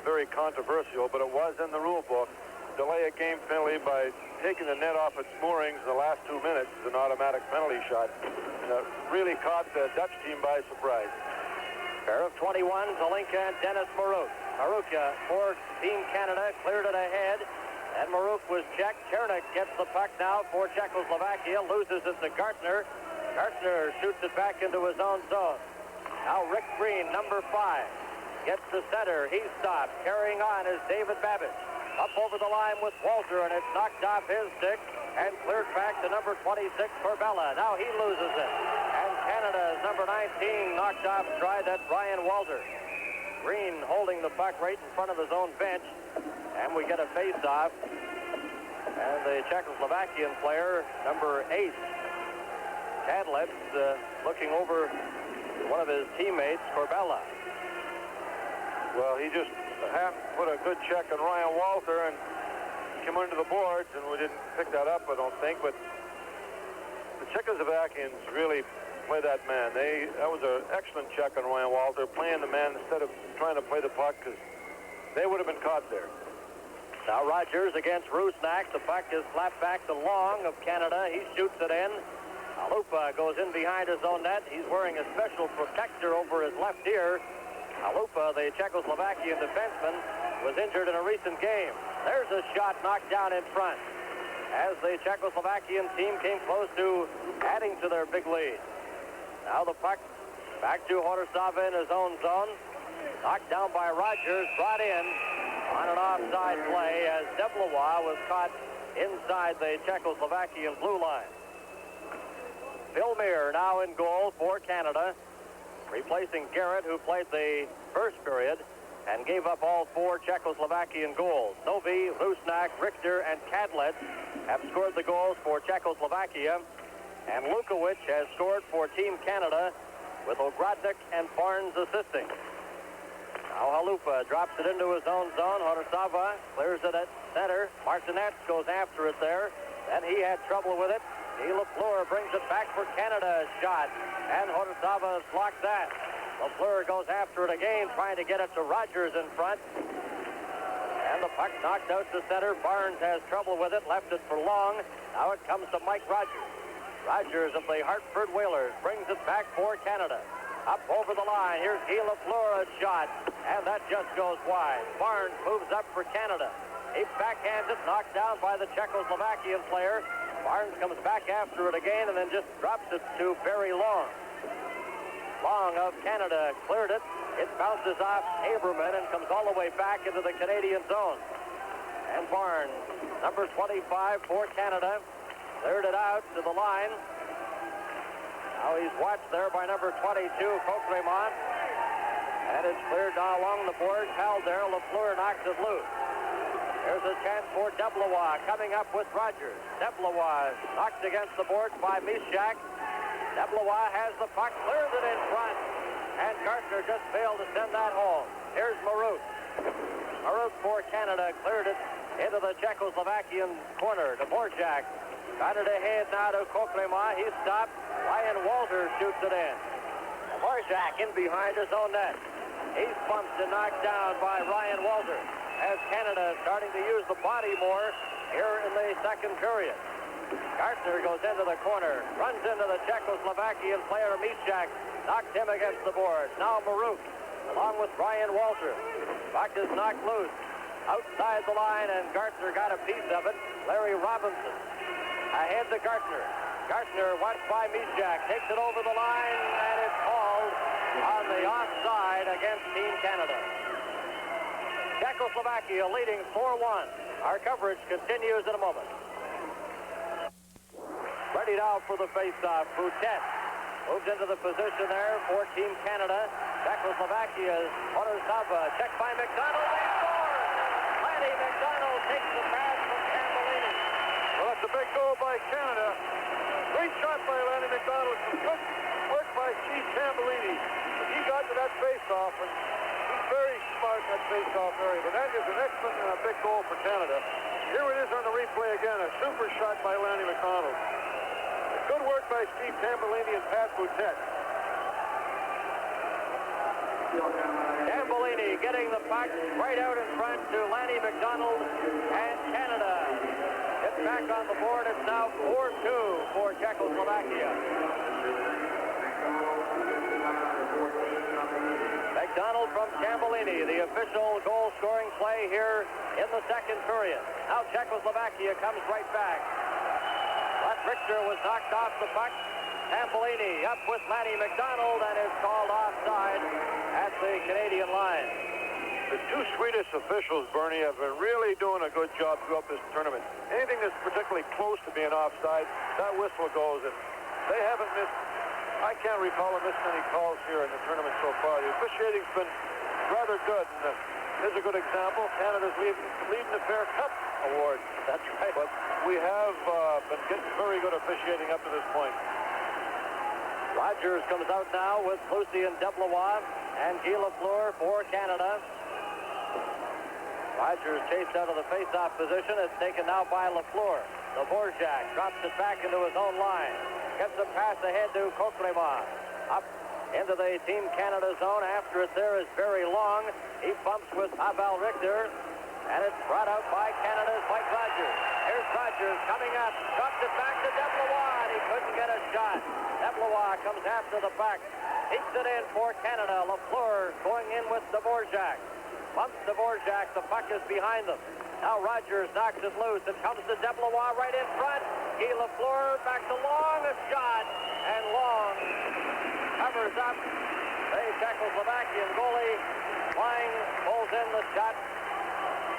very controversial, but it was in the rule book. Delay a game penalty by taking the net off its moorings in the last 2 minutes is an automatic penalty shot. And it really caught the Dutch team by surprise. Pair of 21, Zelinka and Dennis Maruk. Maruk for Team Canada, cleared it ahead, and Maruk was checked. Chernik gets the puck now for Czechoslovakia, loses it to Gartner. Gartner shoots it back into his own zone. Now Rick Green, number 5, gets the center. He's stopped. Carrying on is David Babbage. Up over the line with Walter, and it's knocked off his stick and cleared back to number 26, Corbella. Now he loses it. And Canada's number 19 knocked off stride. That's Brian Walter. Green holding the puck right in front of his own bench. And we get a face-off. And the Czechoslovakian player, number 8, Tadlitz, looking over one of his teammates, Corbella. Well, he just put a good check on Ryan Walter and came under the boards, and we didn't pick that up, I don't think. But the Czechoslovakians really play that man. That was an excellent check on Ryan Walter, playing the man instead of trying to play the puck, because they would have been caught there. Now Rogers against Rusnak. The puck is slapped back to Long of Canada. He shoots it in. Alupa goes in behind his own net. He's wearing a special protector over his left ear. Alupa, the Czechoslovakian defenseman, was injured in a recent game. There's a shot knocked down in front as the Czechoslovakian team came close to adding to their big lead. Now the puck back to Horsava in his own zone. Knocked down by Rogers, brought in on an offside play as Deblois was caught inside the Czechoslovakian blue line. Phil Meir now in goal for Canada, replacing Garrett, who played the first period and gave up all 4 Czechoslovakian goals. Novi, Rusnak, Richter, and Kadlec have scored the goals for Czechoslovakia, and Lukowicz has scored for Team Canada, with Ogrodnik and Barnes assisting. Now Halupa drops it into his own zone. Horsava clears it at center. Martinez goes after it there, and he had trouble with it. LaFleur brings it back for Canada's shot, and Horsava blocked that. LaFleur goes after it again, trying to get it to Rogers in front. And the puck knocked out to center. Barnes has trouble with it, left it for Long. Now it comes to Mike Rogers. Rogers of the Hartford Whalers brings it back for Canada. Up over the line, here's Guy LaFleur's shot, and that just goes wide. Barnes moves up for Canada. He backhands it, knocked down by the Czechoslovakian player. Barnes comes back after it again and then just drops it to Barry Long. Long of Canada cleared it. It bounces off Haberman and comes all the way back into the Canadian zone. And Barnes, number 25 for Canada, cleared it out to the line. Now he's watched there by number 22, Coquelemont. And it's cleared now along the board. Held there. LaFleur knocks it loose. There's a chance for Deblois coming up with Rogers. Deblois knocked against the boards by Mishak. Deblois has the puck, clears it in front. And Gartner just failed to send that home. Here's Maruk. Maruk for Canada cleared it into the Czechoslovakian corner. Dvorak got it ahead now to Coquelemont. He stopped. Ryan Walter shoots it in. Dvorak in behind his own net. He's bumped and knocked down by Ryan Walter, as Canada starting to use the body more here in the second period. Gartner goes into the corner, runs into the Czechoslovakian player, Mishak, knocks him against the board. Now Maruk, along with Brian Walter. Puck is knocked loose outside the line, and Gartner got a piece of it. Larry Robinson ahead to Gartner. Gartner, watched by Mishak, takes it over the line, and it's called on the offside against Team Canada. Czechoslovakia leading 4-1. Our coverage continues in a moment. Ready now for the face-off. Boutet moves into the position there for Team Canada. Czechoslovakia's Horsava, checked by McDonald. He scores! Lanny McDonald takes the pass from Tambellini. Well, that's a big goal by Canada. Great shot by Lanny McDonald. Some good work by Steve Tambellini. He got to that face-off, and he's very smart in that face-off area. But that is an excellent and a big goal for Canada. Here it is on the replay again. A super shot by Lanny McDonald. Good work by Steve Tambellini and Pat Boutet. Tambellini getting the puck right out in front to Lanny McDonald, and Canada gets back on the board. It's now 4-2 for Czechoslovakia. McDonald from Tambellini, the official goal-scoring play here in the second period. Now Czechoslovakia comes right back. Left Richter was knocked off the puck. Tambellini up with Lanny McDonald and is called offside at the Canadian line. The two Swedish officials, Bernie, have been really doing a good job throughout this tournament. Anything that's particularly close to being offside, that whistle goes, and they haven't missed, I can't recall them missed any calls here in the tournament so far. The officiating's been rather good, and here's a good example. Canada's leading the Fair Cup award. That's right. But we have been getting very good officiating up to this point. Rogers comes out now with Lucien Deblois and Guy Lafleur for Canada. Rogers chased out of the face-off position. It's taken now by Lafleur. Dvorak drops it back into his own line. Gets a pass ahead to Kokrema. Up into the Team Canada zone. After it there is very long. He bumps with Pavel Richter. And it's brought out by Canada's Mike Rogers. Here's Rogers coming up. Drops it back to Deblois, and he couldn't get a shot. Deblois comes after the puck. Takes it in for Canada. Lafleur going in with Dvorak. Bumps Dvorak. The puck is behind them. Now Rogers knocks it loose. It comes to Deblois right in front. Guy Lafleur back to Long. A shot. And Long covers up the Czechoslovakian goalie. Flying pulls in the shot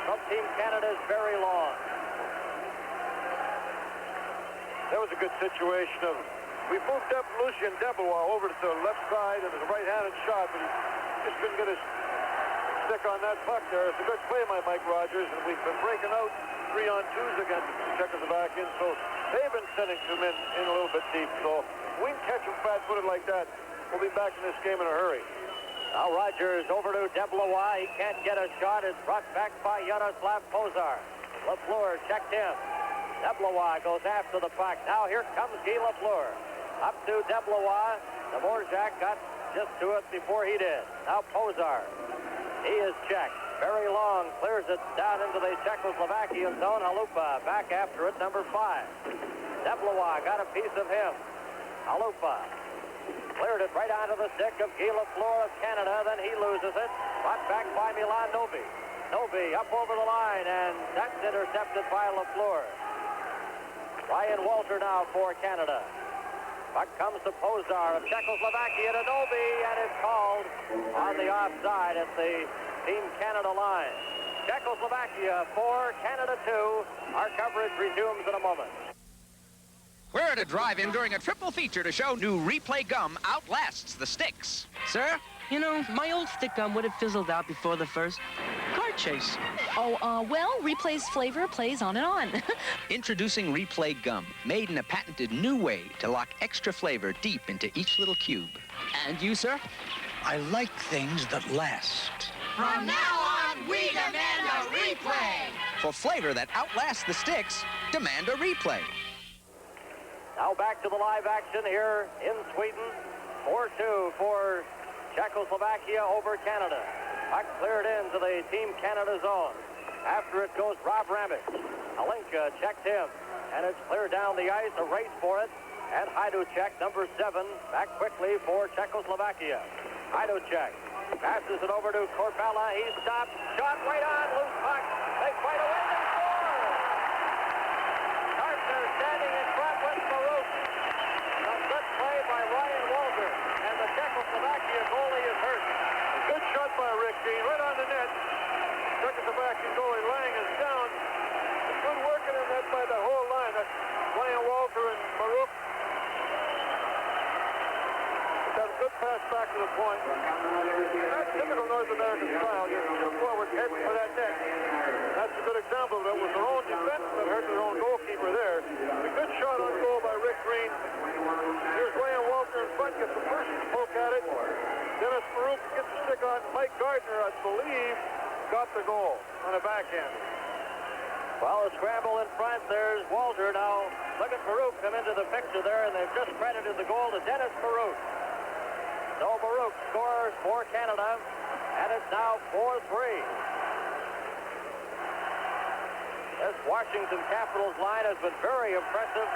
from Team Canada's very Long. That was a good situation of, we moved up Lucien Deblois over to the left side, and it was a right-handed shot, but he just couldn't get his stick on that puck there. It's a good play by Mike Rogers, and we've been breaking out 3-on-2s against the Czechoslovakians, so they've been sending some in a little bit deep. So if we can catch them flat-footed like that, we'll be back in this game in a hurry. Now Rogers over to Deblois. He can't get a shot. It's brought back by Yaroslav Pozar. Lafleur checked him. Deblois goes after the puck. Now here comes Guy Lafleur. Up to Deblois. Dvorak got just to it before he did. Now Pozar. He is checked. Very Long clears it down into the Czechoslovakian zone. Halupa back after it, number 5. Deblois got a piece of him. Halupa cleared it right onto the stick of Guy Lafleur of Canada. Then he loses it. Brought back by Milan Novi. Novi up over the line, and that's intercepted by Lafleur. Ryan Walter now for Canada. Puck comes to Pozar of Czechoslovakia to Novi, and it's called on the offside at the Team Canada line. Czechoslovakia 4, Canada 2. Our coverage resumes in a moment. We're at a drive-in during a triple feature to show new replay gum outlasts the sticks. Sir, you know, my old stick gum would have fizzled out before the first car chase. Oh, well, Replay's flavor plays on and on. Introducing Replay Gum, made in a patented new way to lock extra flavor deep into each little cube. And you, sir? I like things that last. From now on, we demand a replay. For flavor that outlasts the sticks, demand a replay. Now back to the live action here in Sweden. 4-2 for Czechoslovakia over Canada. Puck cleared into the Team Canada zone. After it goes Rob Ramage. Alinka checked him, and it's cleared down the ice. A race for it. And Hajdúček, number 7, back quickly for Czechoslovakia. Hajdúček passes it over to Korbella. He stopped. Shot right on. Loose puck. They fight away. They score. Carter standing in front with Maruk. A good play by Ryan Walter. And the Czechoslovakia goalie is hurt. A good shot by Rick Dean, right on the net. Czechoslovakian goalie Lang is down. Good work in the net by the whole line. That's Ryan Walter and Maruk. Got a good pass back to the point. That's typical North American style. Your forward heading for that net. That's a good example of it. It was their own defense that hurt their own goalkeeper there. A good shot on goal by Rick Green. Here's Ryan Walter in front, gets the first poke at it. Dennis Farouk gets the stick on. Mike Gardner, I believe, got the goal on a backhand. Well, a scramble in front. There's Walter now. Look at Farouk come into the picture there, and they've just credited the goal to Dennis Farouk. So Farouk scores for Canada, and it's now 4-3. This Washington Capitals line has been very impressive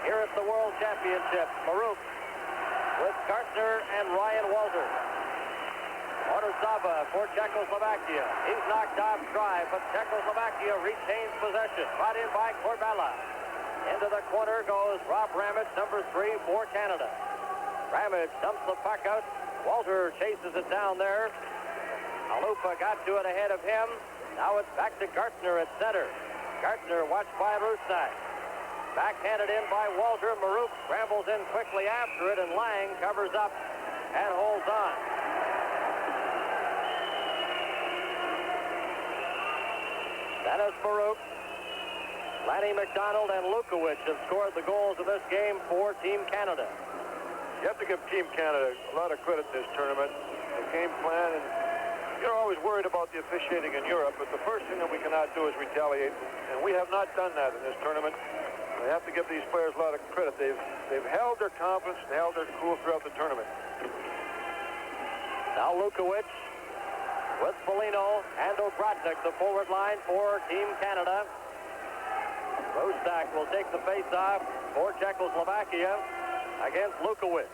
here at the World Championship. Farouk with Gartner and Ryan Walter. Orzaba for Czechoslovakia. He's knocked off try, but Czechoslovakia retains possession. Brought in by Corbella. Into the corner goes Rob Ramage, number 3 for Canada. Ramage dumps the puck out. Walter chases it down there. Alupa got to it ahead of him. Now it's back to Gartner at center. Gartner watched by Rusnak. Backhanded in by Walter. Marouk scrambles in quickly after it, and Lang covers up and holds on. Dennis Farouk, Lanny McDonald, and Lukowicz have scored the goals of this game for Team Canada. You have to give Team Canada a lot of credit this tournament. The game plan, and you're always worried about the officiating in Europe, but the first thing that we cannot do is retaliate, and we have not done that in this tournament. We have to give these players a lot of credit. They've held their confidence and held their cool throughout the tournament. Now Lukowicz with Foligno and Obratnik, the forward line for Team Canada. Rusnak will take the face-off for Czechoslovakia against Lukowicz.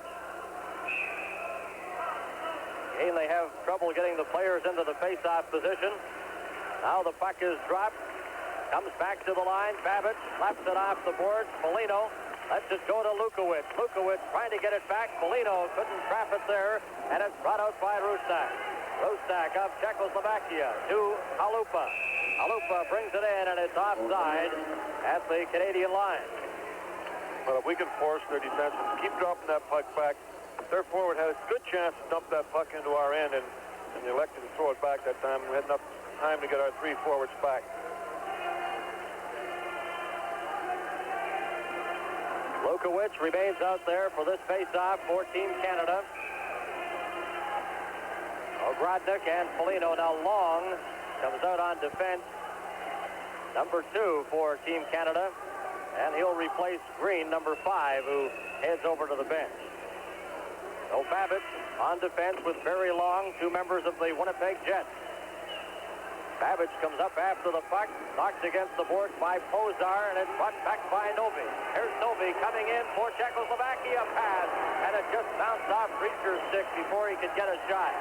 Again, they have trouble getting the players into the face-off position. Now the puck is dropped. Comes back to the line. Babbage slaps it off the boards. Foligno lets it go to Lukowicz. Lukowicz trying to get it back. Foligno couldn't trap it there, and it's brought out by Rusnak. Rusnak of Czechoslovakia to Alupa. Alupa brings it in, and it's offside at the Canadian line. Well, if we can force their defense and keep dropping that puck back, their forward had a good chance to dump that puck into our end, and they elected to throw it back that time. We had enough time to get our 3 forwards back. Lukowicz remains out there for this face-off for Team Canada. Obratnik and Foligno. Now Long comes out on defense. Number 2 for Team Canada. And he'll replace Green, number 5, who heads over to the bench. So Babbage on defense with Barry Long, 2 members of the Winnipeg Jets. Babbage comes up after the puck, knocked against the boards by Pozar, and it's brought back by Novi. Here's Novi coming in for Czechoslovakia. Pass, and it just bounced off Reacher's stick before he could get a shot.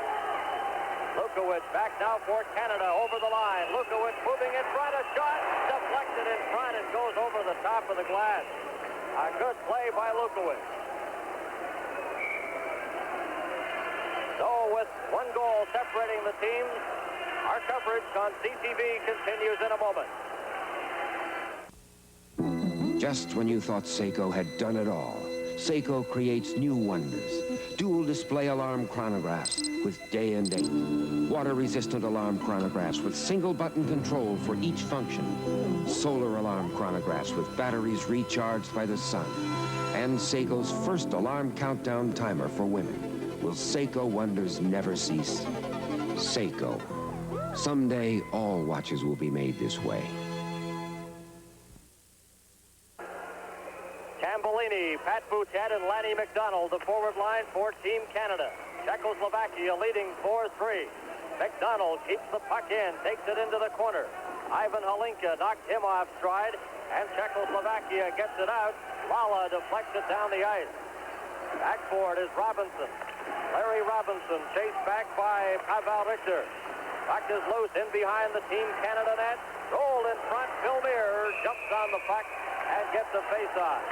Lukowicz back now for Canada, over the line. Lukowicz moving in front, a shot deflected in front and goes over the top of the glass. A good play by Lukowicz. So with 1 goal separating the teams, our coverage on CTV continues in a moment. Just when you thought Seiko had done it all, Seiko creates new wonders. Dual display alarm chronographs with day and date. Water-resistant alarm chronographs with single button control for each function. Solar alarm chronographs with batteries recharged by the sun. And Seiko's first alarm countdown timer for women. Will Seiko wonders never cease? Seiko. Someday, all watches will be made this way. Tambellini, Pat Boutet, and Lanny McDonald, the forward line for Team Canada. Czechoslovakia leading 4-3. McDonald keeps the puck in, takes it into the corner. Ivan Halinka knocked him off stride, and Czechoslovakia gets it out. Lala deflects it down the ice. Backboard is Robinson. Larry Robinson chased back by Pavel Richter. Puck is loose in behind the Team Canada net. Rolled in front. Vilmir jumps on the puck and gets a face-off.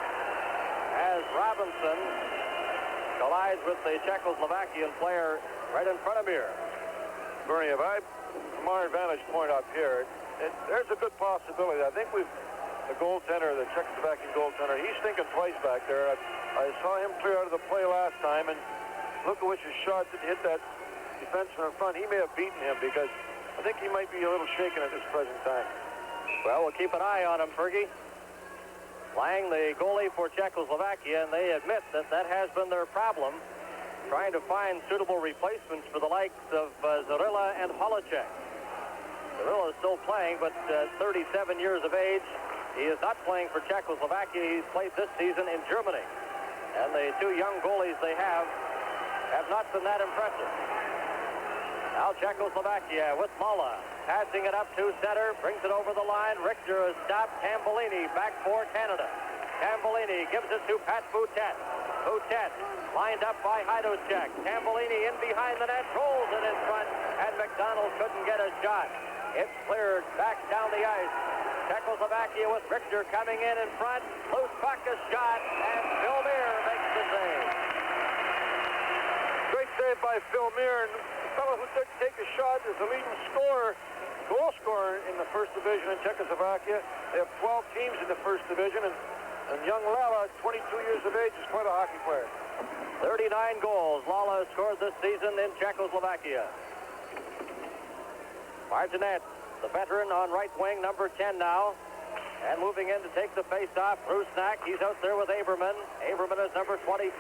As Robinson collides with the Czechoslovakian player right in front of Mir. Bernie, from our vantage point up here, there's a good possibility. I think the goaltender, the Czechoslovakian goaltender, he's thinking twice back there. I saw him clear out of the play last time, and Lukowicz's shot didn't hit that defenseman in front, he may have beaten him because I think he might be a little shaken at this present time. Well, we'll keep an eye on him, Fergie. Lang, the goalie for Czechoslovakia, and they admit that that has been their problem, trying to find suitable replacements for the likes of Zarilla and Holacek. Zarilla is still playing, but 37 years of age. He is not playing for Czechoslovakia. He's played this season in Germany. And the two young goalies they have not been that impressive. Now Czechoslovakia with Mala, passing it up to center, brings it over the line. Richter has stopped. Tambellini back for Canada. Tambellini gives it to Pat Boutet. Boutet lined up by Hajdusek. Tambellini in behind the net, rolls it in front, and McDonald couldn't get a shot. It's cleared back down the ice. Czechoslovakia with Richter coming in front. Loose puck, a shot, and Phil Meir makes the save. Great save by Phil Meir, and the fellow who did take a shot is the leading goal scorer in the first division in Czechoslovakia. They have 12 teams in the first division, and young Lala, 22 years of age, is quite a hockey player. 39 goals Lala has scored this season in Czechoslovakia. Martinet, the veteran on right wing, number 10 now. And moving in to take the face-off, Rusnak. He's out there with Aberman. Aberman is number 25.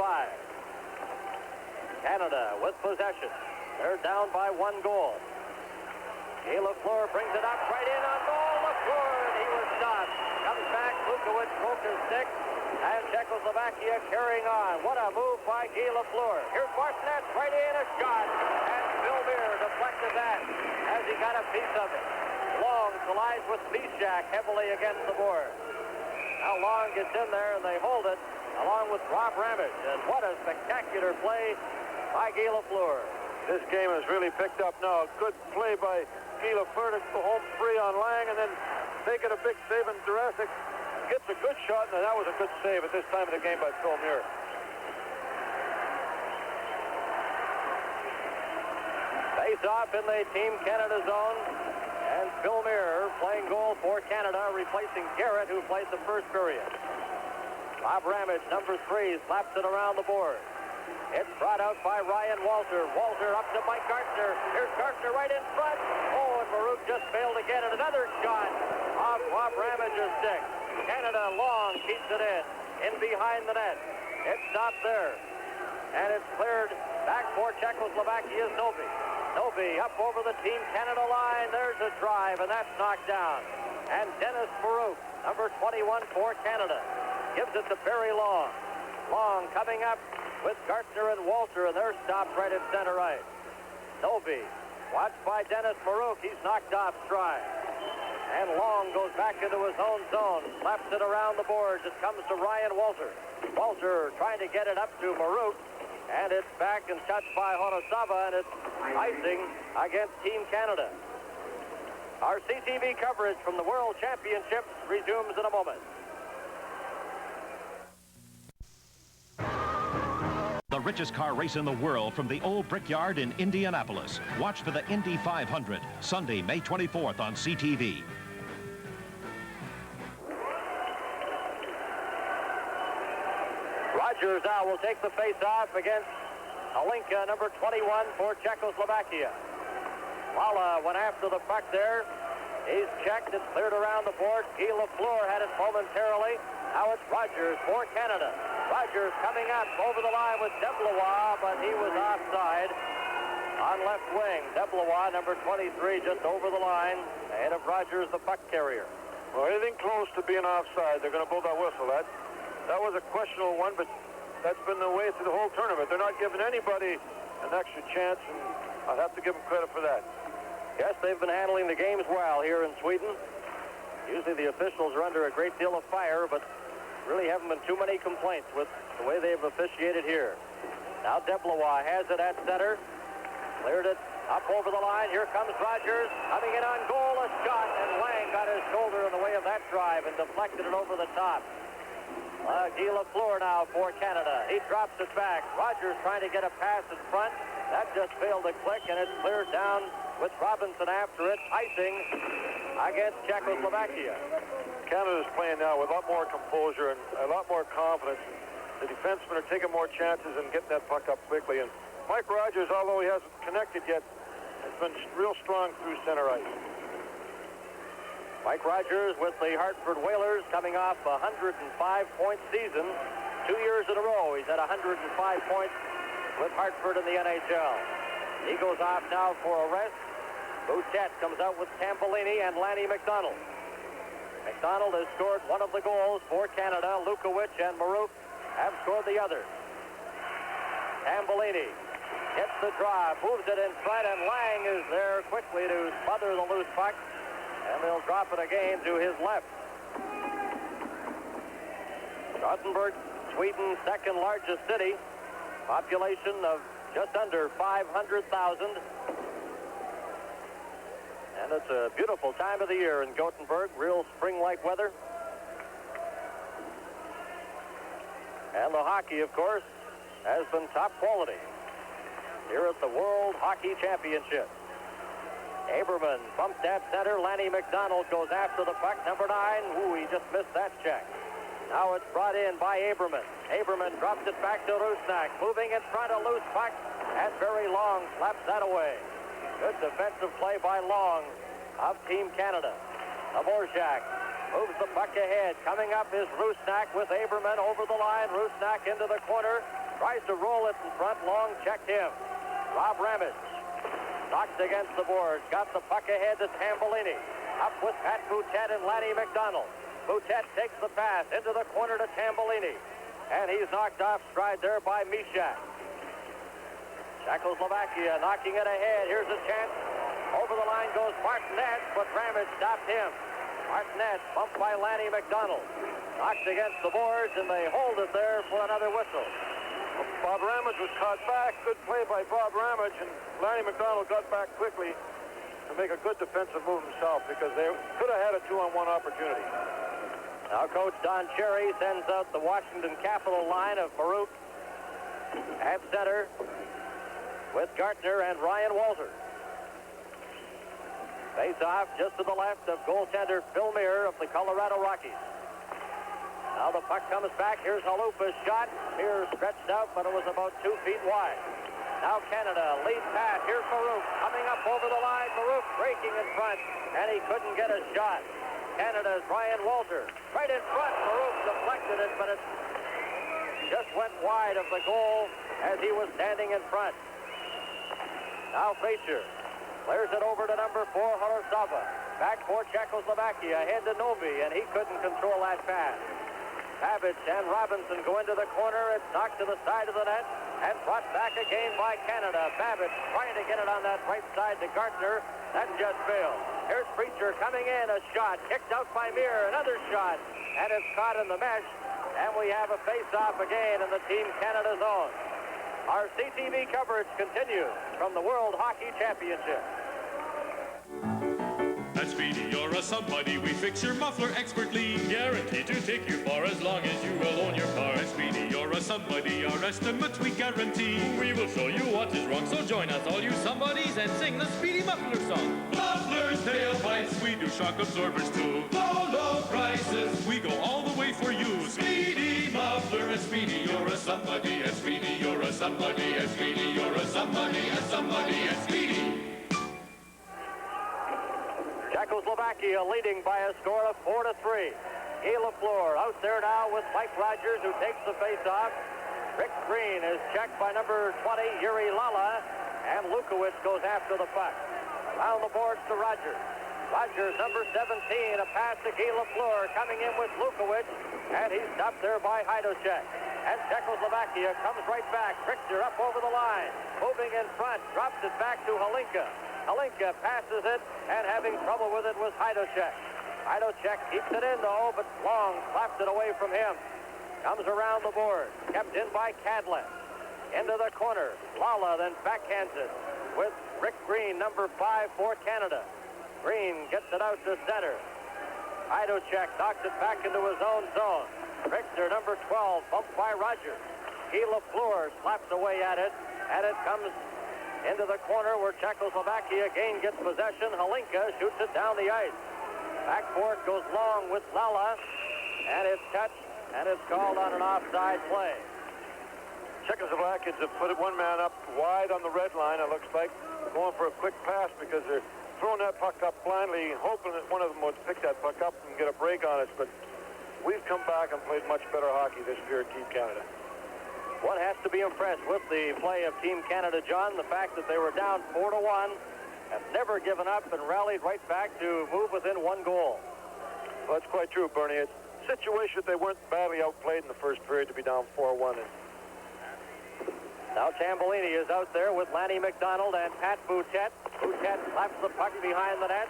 Canada with possession. They're down by 1 goal. Guy Lafleur brings it up right in on goal. Lafleur, and he was stopped. Comes back, Lukowicz broke his stick. And Czechoslovakia carrying on. What a move by Guy Lafleur. Here's Martinet, right in, a shot. And Phil Meir deflected that as he got a piece of it. Long collides with Bishak heavily against the board. Now Long gets in there and they hold it along with Rob Ramage. And what a spectacular play by Guy Lafleur. This game has really picked up now. Good play by Guy Lafleur to go home free on Lang and then making a big save in Jurassic. Gets a good shot, and that was a good save at this time of the game by Phil Meir. Face off in the Team Canada zone. And Phil Meir playing goal for Canada, replacing Garrett, who played the first period. Bob Ramage, number 3, slaps it around the board. It's brought out by Ryan Walter. Walter up to Mike Gartner. Here's Gartner right in front. Oh, and Marouk just failed again. And another shot off Bob Ramage's stick. Canada Long keeps it in behind the net. It stopped there. And it's cleared back for Czechoslovakia's Novi. Novi up over the Team Canada line. There's a drive, and that's knocked down. And Dennis Marouk, number 21 for Canada, gives it to Barry Long. Long coming up with Gartner and Walter, and they're stopped right in center ice. Novi, watched by Dennis Marouk. He's knocked off stride. And Long goes back into his own zone, slaps it around the boards. It comes to Ryan Walter. Walter trying to get it up to Marouk, and it's back and touched by Honosava, and it's icing against Team Canada. Our CTV coverage from the World Championships resumes in a moment. The richest car race in the world from the old Brickyard in Indianapolis. Watch for the Indy 500, Sunday, May 24th on CTV. Rogers now will take the face-off against Alinka, number 21 for Czechoslovakia. Lala went after the puck there. He's checked and cleared around the board. Guy Lafleur had it momentarily. Now it's Rogers for Canada. Rogers coming up over the line with Deblois, but he was offside on left wing. Deblois, number 23, just over the line, ahead of Rogers, the puck carrier. Well, anything close to being offside, they're going to blow that whistle. That was a questionable one, but that's been the way through the whole tournament. They're not giving anybody an extra chance, and I'd have to give them credit for that. Yes, they've been handling the games well here in Sweden. Usually the officials are under a great deal of fire, but really haven't been too many complaints with the way they've officiated here. Now Deblois has it at center. Cleared it up over the line. Here comes Rogers. Coming in on goal, a shot, and Lang got his shoulder in the way of that drive and deflected it over the top. Guy Lafleur now for Canada. He drops it back. Rogers trying to get a pass in front. That just failed to click, and it's cleared down with Robinson after it. Icing against Czechoslovakia. Canada's playing now with a lot more composure and a lot more confidence. The defensemen are taking more chances and getting that puck up quickly, and Mike Rogers, although he hasn't connected yet, has been real strong through center ice. Mike Rogers with the Hartford Whalers coming off a 105-point season. 2 years in a row, he's at 105 points with Hartford in the NHL. He goes off now for a rest. Bouchette comes out with Tambellini and Lanny McDonald. McDonald has scored one of the goals for Canada. Lukowicz and Marouk have scored the other. Tambellini hits the draw, moves it in front, and Lang is there quickly to smother the loose puck. And they'll drop it again to his left. Gothenburg, Sweden's second largest city. Population of just under 500,000. And it's a beautiful time of the year in Gothenburg. Real spring-like weather. And the hockey, of course, has been top quality here at the World Hockey Championship. Aberman bumped at center. Lanny McDonald goes after the puck. Number 9. Ooh, he just missed that check. Now it's brought in by Aberman. Aberman drops it back to Rusnak. Moving in front, a loose puck. And very Long slaps that away. Good defensive play by Long of Team Canada. Dvorak moves the puck ahead. Coming up is Rusnak with Aberman over the line. Rusnak into the corner. Tries to roll it in front. Long checked him. Rob Ramage knocked against the boards. Got the puck ahead to Tambellini. Up with Pat Bouchette and Lanny McDonald. Bouchette takes the pass into the corner to Tambellini. And he's knocked off stride there by Mishak. Czechoslovakia knocking it ahead. Here's a chance. Over the line goes Martinez, but Ramage stopped him. Martinez bumped by Lanny McDonald. Knocked against the boards, and they hold it there for another whistle. Bob Ramage was caught back. Good play by Bob Ramage, and Lanny McDonald got back quickly to make a good defensive move himself because they could have had a 2-on-1 opportunity. Now Coach Don Cherry sends out the Washington Capitol line of Marouk at center with Gartner and Ryan Walter. Face off just to the left of goaltender Phil Muir of the Colorado Rockies. Now the puck comes back. Here's Halupa's shot. Here stretched out, but it was about 2 feet wide. Now Canada lead pass. Here's Marouk coming up over the line. Marouk breaking in front, and he couldn't get a shot. Canada's Ryan Walter right in front. Marouk deflected it, but it just went wide of the goal as he was standing in front. Now Frazier clears it over to number 4, Horosava. Back for Czechoslovakia. Ahead to Novi, and he couldn't control that pass. Babbage and Robinson go into the corner. It's knocked to the side of the net and brought back again by Canada. Babbage trying to get it on that right side to Gartner. That just failed. Here's Preacher coming in. A shot kicked out by Muir. Another shot. And it's caught in the mesh. And we have a face-off again in the Team Canada zone. Our CTV coverage continues from the World Hockey Championship. At Speedy, you're a somebody. We fix your muffler expertly. Guaranteed to take you far as long as you will own your car. At Speedy, you're a somebody. Our estimates we guarantee. We will show you what is wrong. So join us, all you somebodies, and sing the Speedy Muffler song. Mufflers, tailpipes, we do shock absorbers too. Low prices, we go all the way for you. Speedy Muffler, at Speedy, you're a somebody. At Speedy, you're a somebody. At Speedy, you're a somebody. At somebody, at Speedy. Czechoslovakia leading by a score of 4-3. Guy Lafleur out there now with Mike Rogers, who takes the face-off. Rick Green is checked by number 20, Yuri Lala, and Lukowicz goes after the puck. Around the boards to Rogers. Rogers, number 17, a pass to Guy Lafleur, coming in with Lukowicz, and he's stopped there by Hajdacek. And Czechoslovakia comes right back. Richter up over the line, moving in front, drops it back to Halinka. Halinka passes it, and having trouble with it was Hajdacek. Hajdacek keeps it in, though, but Long slaps it away from him. Comes around the board, kept in by Cadlin. Into the corner. Lala then backhands it with Rick Green, number 5 for Canada. Green gets it out to center. Hajdacek knocks it back into his own zone. Richter, number 12, bumped by Rogers. Guy Lafleur slaps away at it, and it comes into the corner where Czechoslovakia again gets possession. Halinka shoots it down the ice. Back for it goes Long with Lala, and it's touched, and it's called on an offside play. Czechoslovakians have put one man up wide on the red line, it looks like, going for a quick pass because they're throwing that puck up blindly, hoping that one of them would pick that puck up and get a break on us. But we've come back and played much better hockey this year at Team Canada. One has to be impressed with the play of Team Canada, John. The fact that they were down 4-1, have never given up and rallied right back to move within one goal. Well, that's quite true, Bernie. It's a situation that they weren't badly outplayed in the first period to be down 4-1. Now Tambellini is out there with Lanny McDonald and Pat Boutet. Boutet slaps the puck behind the net.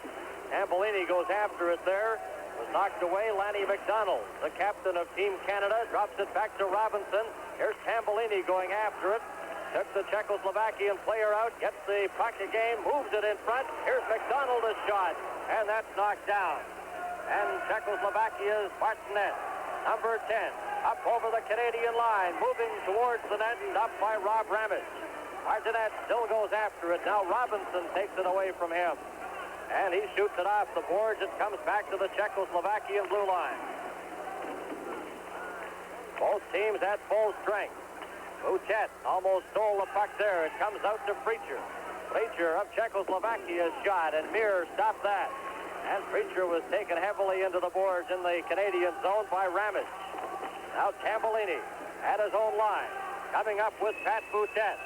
Tambellini goes after it there. Was knocked away. Lanny McDonald, the captain of Team Canada, drops it back to Robinson. Here's Tambellini going after it. Took the Czechoslovakian player out, gets the puck again, moves it in front. Here's McDonald, a shot, and that's knocked down. And Czechoslovakia's Martinet, number 10, up over the Canadian line, moving towards the net and up by Rob Ramage. Martinet still goes after it. Now Robinson takes it away from him. And he shoots it off the boards. It comes back to the Czechoslovakian blue line. Both teams at full strength. Boutet almost stole the puck there. It comes out to Preacher. Preacher of Czechoslovakia's shot, and Mir stopped that. And Preacher was taken heavily into the boards in the Canadian zone by Ramage. Now Tambellini at his own line, coming up with Pat Boutet.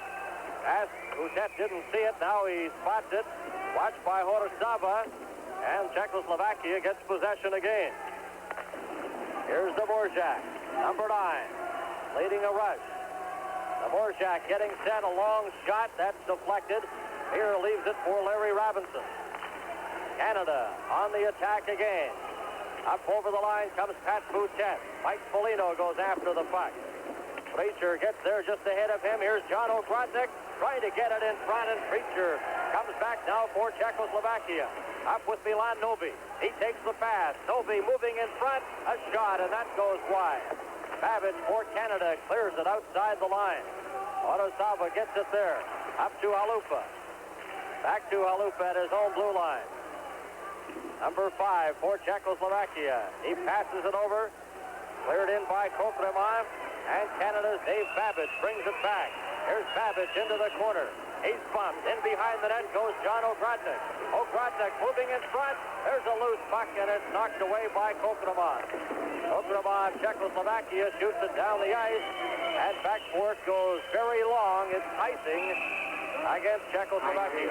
As Boutet didn't see it, now he spots it. Watched by Horosava, and Czechoslovakia gets possession again. Here's Dvorak, number 9, leading a rush. Dvorak getting set, a long shot, that's deflected. Here leaves it for Larry Robinson. Canada on the attack again. Up over the line comes Pat Boutet. Mike Foligno goes after the puck. Preacher gets there just ahead of him. Here's John O'Grodnik trying to get it in front, and Preacher comes back now for Czechoslovakia. Up with Milan Novi. He takes the pass. Novi moving in front. A shot, and that goes wide. Babbage for Canada clears it outside the line. Horosava gets it there. Up to Halupa. Back to Halupa at his own blue line. Number 5 for Czechoslovakia. He passes it over. Cleared in by Kokremov. And Canada's Dave Babbage brings it back. Here's Babbage into the corner. He's bumped. In behind the net goes John O'Grodnik. O'Grodnik moving in front. There's a loose puck, and it's knocked away by Kokremov. Kokremov, Czechoslovakia, shoots it down the ice. And back for it goes very long. It's icing against Czechoslovakia.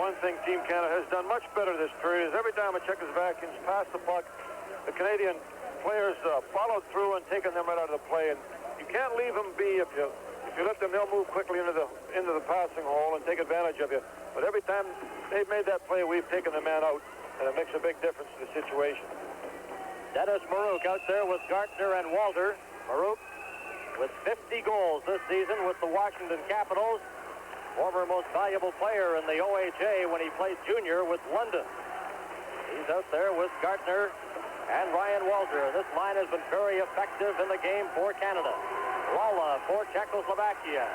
One thing Team Canada has done much better this period is every time the Czechoslovakians pass the puck, the Canadian players followed through and taken them right out of the play. And you can't leave them be. If you let them, they'll move quickly into the passing hole and take advantage of you. But every time they've made that play, we've taken the man out, and it makes a big difference to the situation. Dennis Marouk out there with Gartner and Walter. Marouk with 50 goals this season with the Washington Capitals. Former most valuable player in the OHA when he played junior with London. He's out there with Gartner and Ryan Walter. This line has been very effective in the game for Canada. Lala for Czechoslovakia.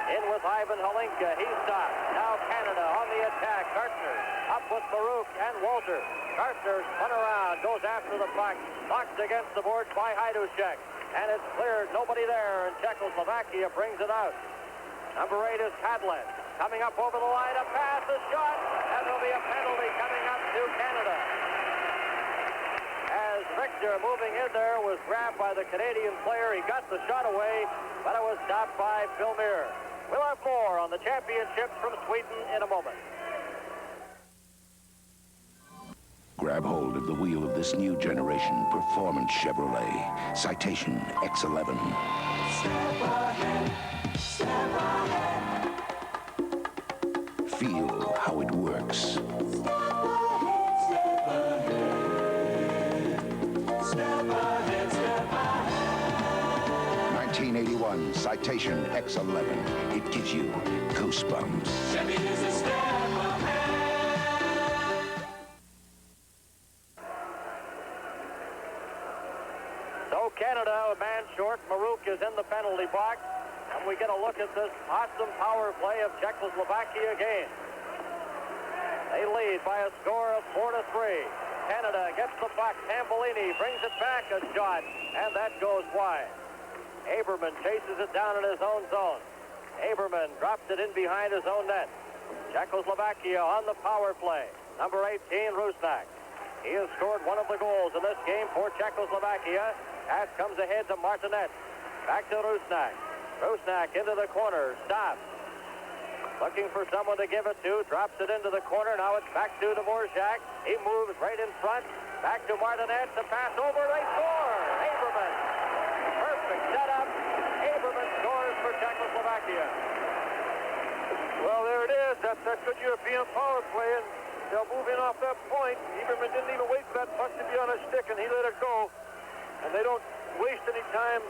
In with Ivan Halinka. He stopped. Now Canada on the attack. Gartner up with Marouk and Walter. Gartner spun around, goes after the puck. Knocked against the boards by Hajdúšek. And it's cleared. Nobody there, and Czechoslovakia brings it out. Number 8 is Kadlin. Coming up over the line, a pass, a shot, and there'll be a penalty coming up to Canada. As Richter moving in there was grabbed by the Canadian player. He got the shot away, but it was stopped by Phil Mir. We'll have more on the championship from Sweden in a moment. Grab hold of the wheel of this new generation performance Chevrolet. Citation X11. Step ahead, step ahead. Feel how it works. Step ahead, step ahead, step ahead. 1981 Citation X11. It gives you goosebumps. Chevy is a step ahead. So Canada, a man short. Marouk is in the penalty box. And we get a look at this awesome power play of Czechoslovakia again. They lead by a score of 4-3. Canada gets the puck. Tambellini brings it back, a shot, and that goes wide. Aberman chases it down in his own zone. Aberman drops it in behind his own net. Czechoslovakia on the power play. Number 18, Rusnak. He has scored one of the goals in this game for Czechoslovakia. Pass comes ahead to Martinet. Back to Rusnak. Rusnak into the corner. Stops. Looking for someone to give it to. Drops it into the corner. Now it's back to Dvorak. He moves right in front. Back to Martinet. The pass over. They score. Aberman. Perfect setup. Aberman scores for Czechoslovakia. Well, there it is. That's that good European power play, and they'll move in off that point. Aberman didn't even wait for that puck to be on his stick, and he let it go. And they don't waste any time.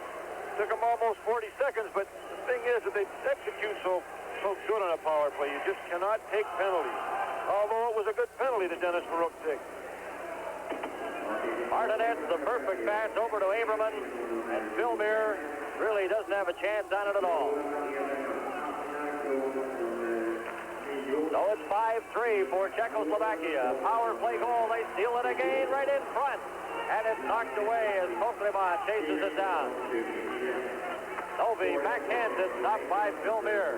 Took them almost 40 seconds, but the thing is that they execute so good on a power play. You just cannot take penalties. Although it was a good penalty that Dennis Marouk took. Martinet's the perfect pass over to Aberman, and Vilmir really doesn't have a chance on it at all. So it's 5-3 for Czechoslovakia. Power play goal. They steal it again right in front. And it's knocked away as Kokrema chases it down. Novi backhands it, stopped by Vilmir.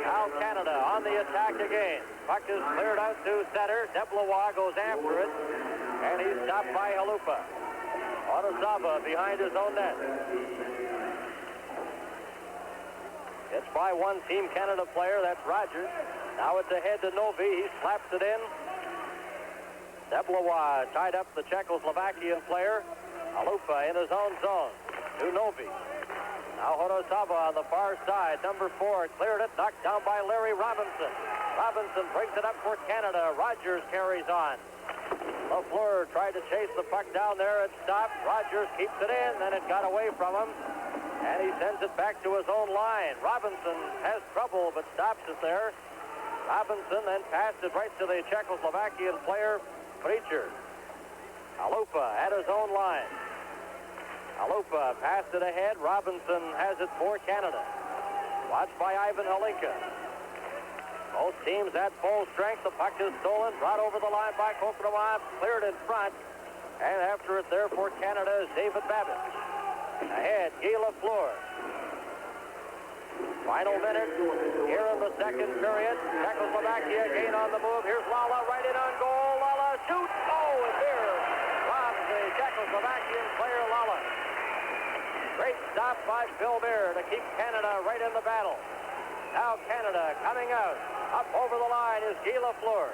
Now Canada on the attack again. Puck is cleared out to center. Deblois goes after it, and he's stopped by Halupa. Onosava behind his own net. It's by one Team Canada player, that's Rogers. Now it's ahead to Novi. He slaps it in. Deblois tied up the Czechoslovakian player. Halupa in his own zone to Novi. Now Honosava on the far side. Number 4 cleared it, knocked down by Larry Robinson. Robinson brings it up for Canada. Rogers carries on. Lafleur tried to chase the puck down there. It stopped. Rogers keeps it in. Then it got away from him. And he sends it back to his own line. Robinson has trouble but stops it there. Robinson then passed it right to the Czechoslovakian player, Preacher. Halupa at his own line. Halupa passed it ahead. Robinson has it for Canada. Watched by Ivan Halinka. Both teams at full strength. The puck is stolen. Brought over the line by Kokrema. Cleared in front. And after it there for Canada is David Babbitt. Ahead, Guy Lafleur. Final minute here in the second period. Czechoslovakia again on the move. Here's Lala right in on goal. Lala shoots. Oh, and here robs the Czechoslovakian player Lala. Great stop by Vilmir to keep Canada right in the battle. Now Canada coming out. Up over the line is Guy Lafleur.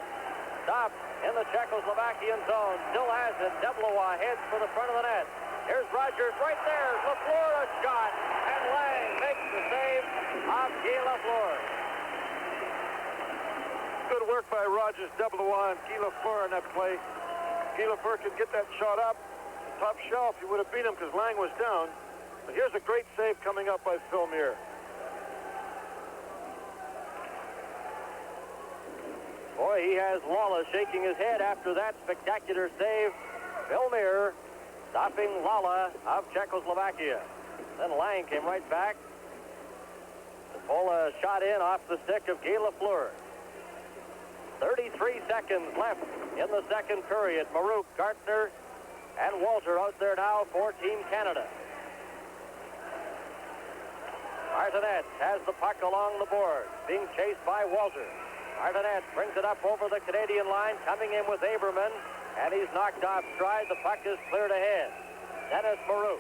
Stopped in the Czechoslovakian zone. Still has it. Deblois heads for the front of the net. Here's Rogers right there. Lafleur a shot. And Lang makes the save of Guy Lafleur. Good work by Rogers, Deblois, and Guy Lafleur in that play. Guy Lafleur could get that shot up. Top shelf, he would have beat him because Lang was down. But here's a great save coming up by Vilmir. Boy, he has Lala shaking his head after that spectacular save. Vilmir stopping Lala of Czechoslovakia. Then Lang came right back to pull a shot in off the stick of Guy Lafleur. 33 seconds left in the second period. Marouk, Gartner, and Walter out there now for Team Canada. Martinet has the puck along the board, being chased by Walter. Martinet brings it up over the Canadian line, coming in with Aberman, and he's knocked off stride. The puck is cleared ahead. Dennis Marouk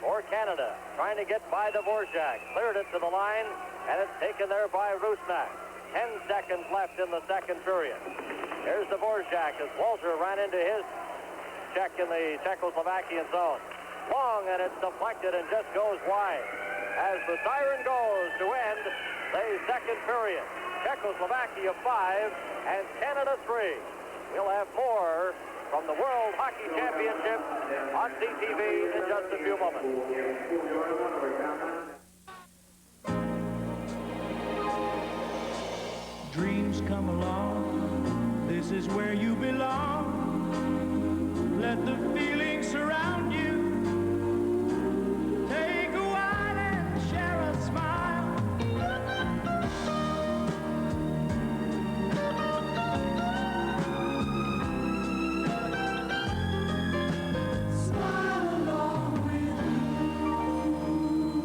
for Canada, trying to get by Dvorak. Cleared it to the line, and it's taken there by Rusnak. 10 seconds left in the second period. Here's Dvorak as Walter ran into his check in the Czechoslovakian zone. Long, and it's deflected and just goes wide. As the siren goes to end the second period. Czechoslovakia 5 and Canada 3. We'll have more from the World Hockey Championship on CTV in just a few moments. Dreams come along, this is where you belong. Let the feeling surround you. Take a while and share a smile. Smile along with me.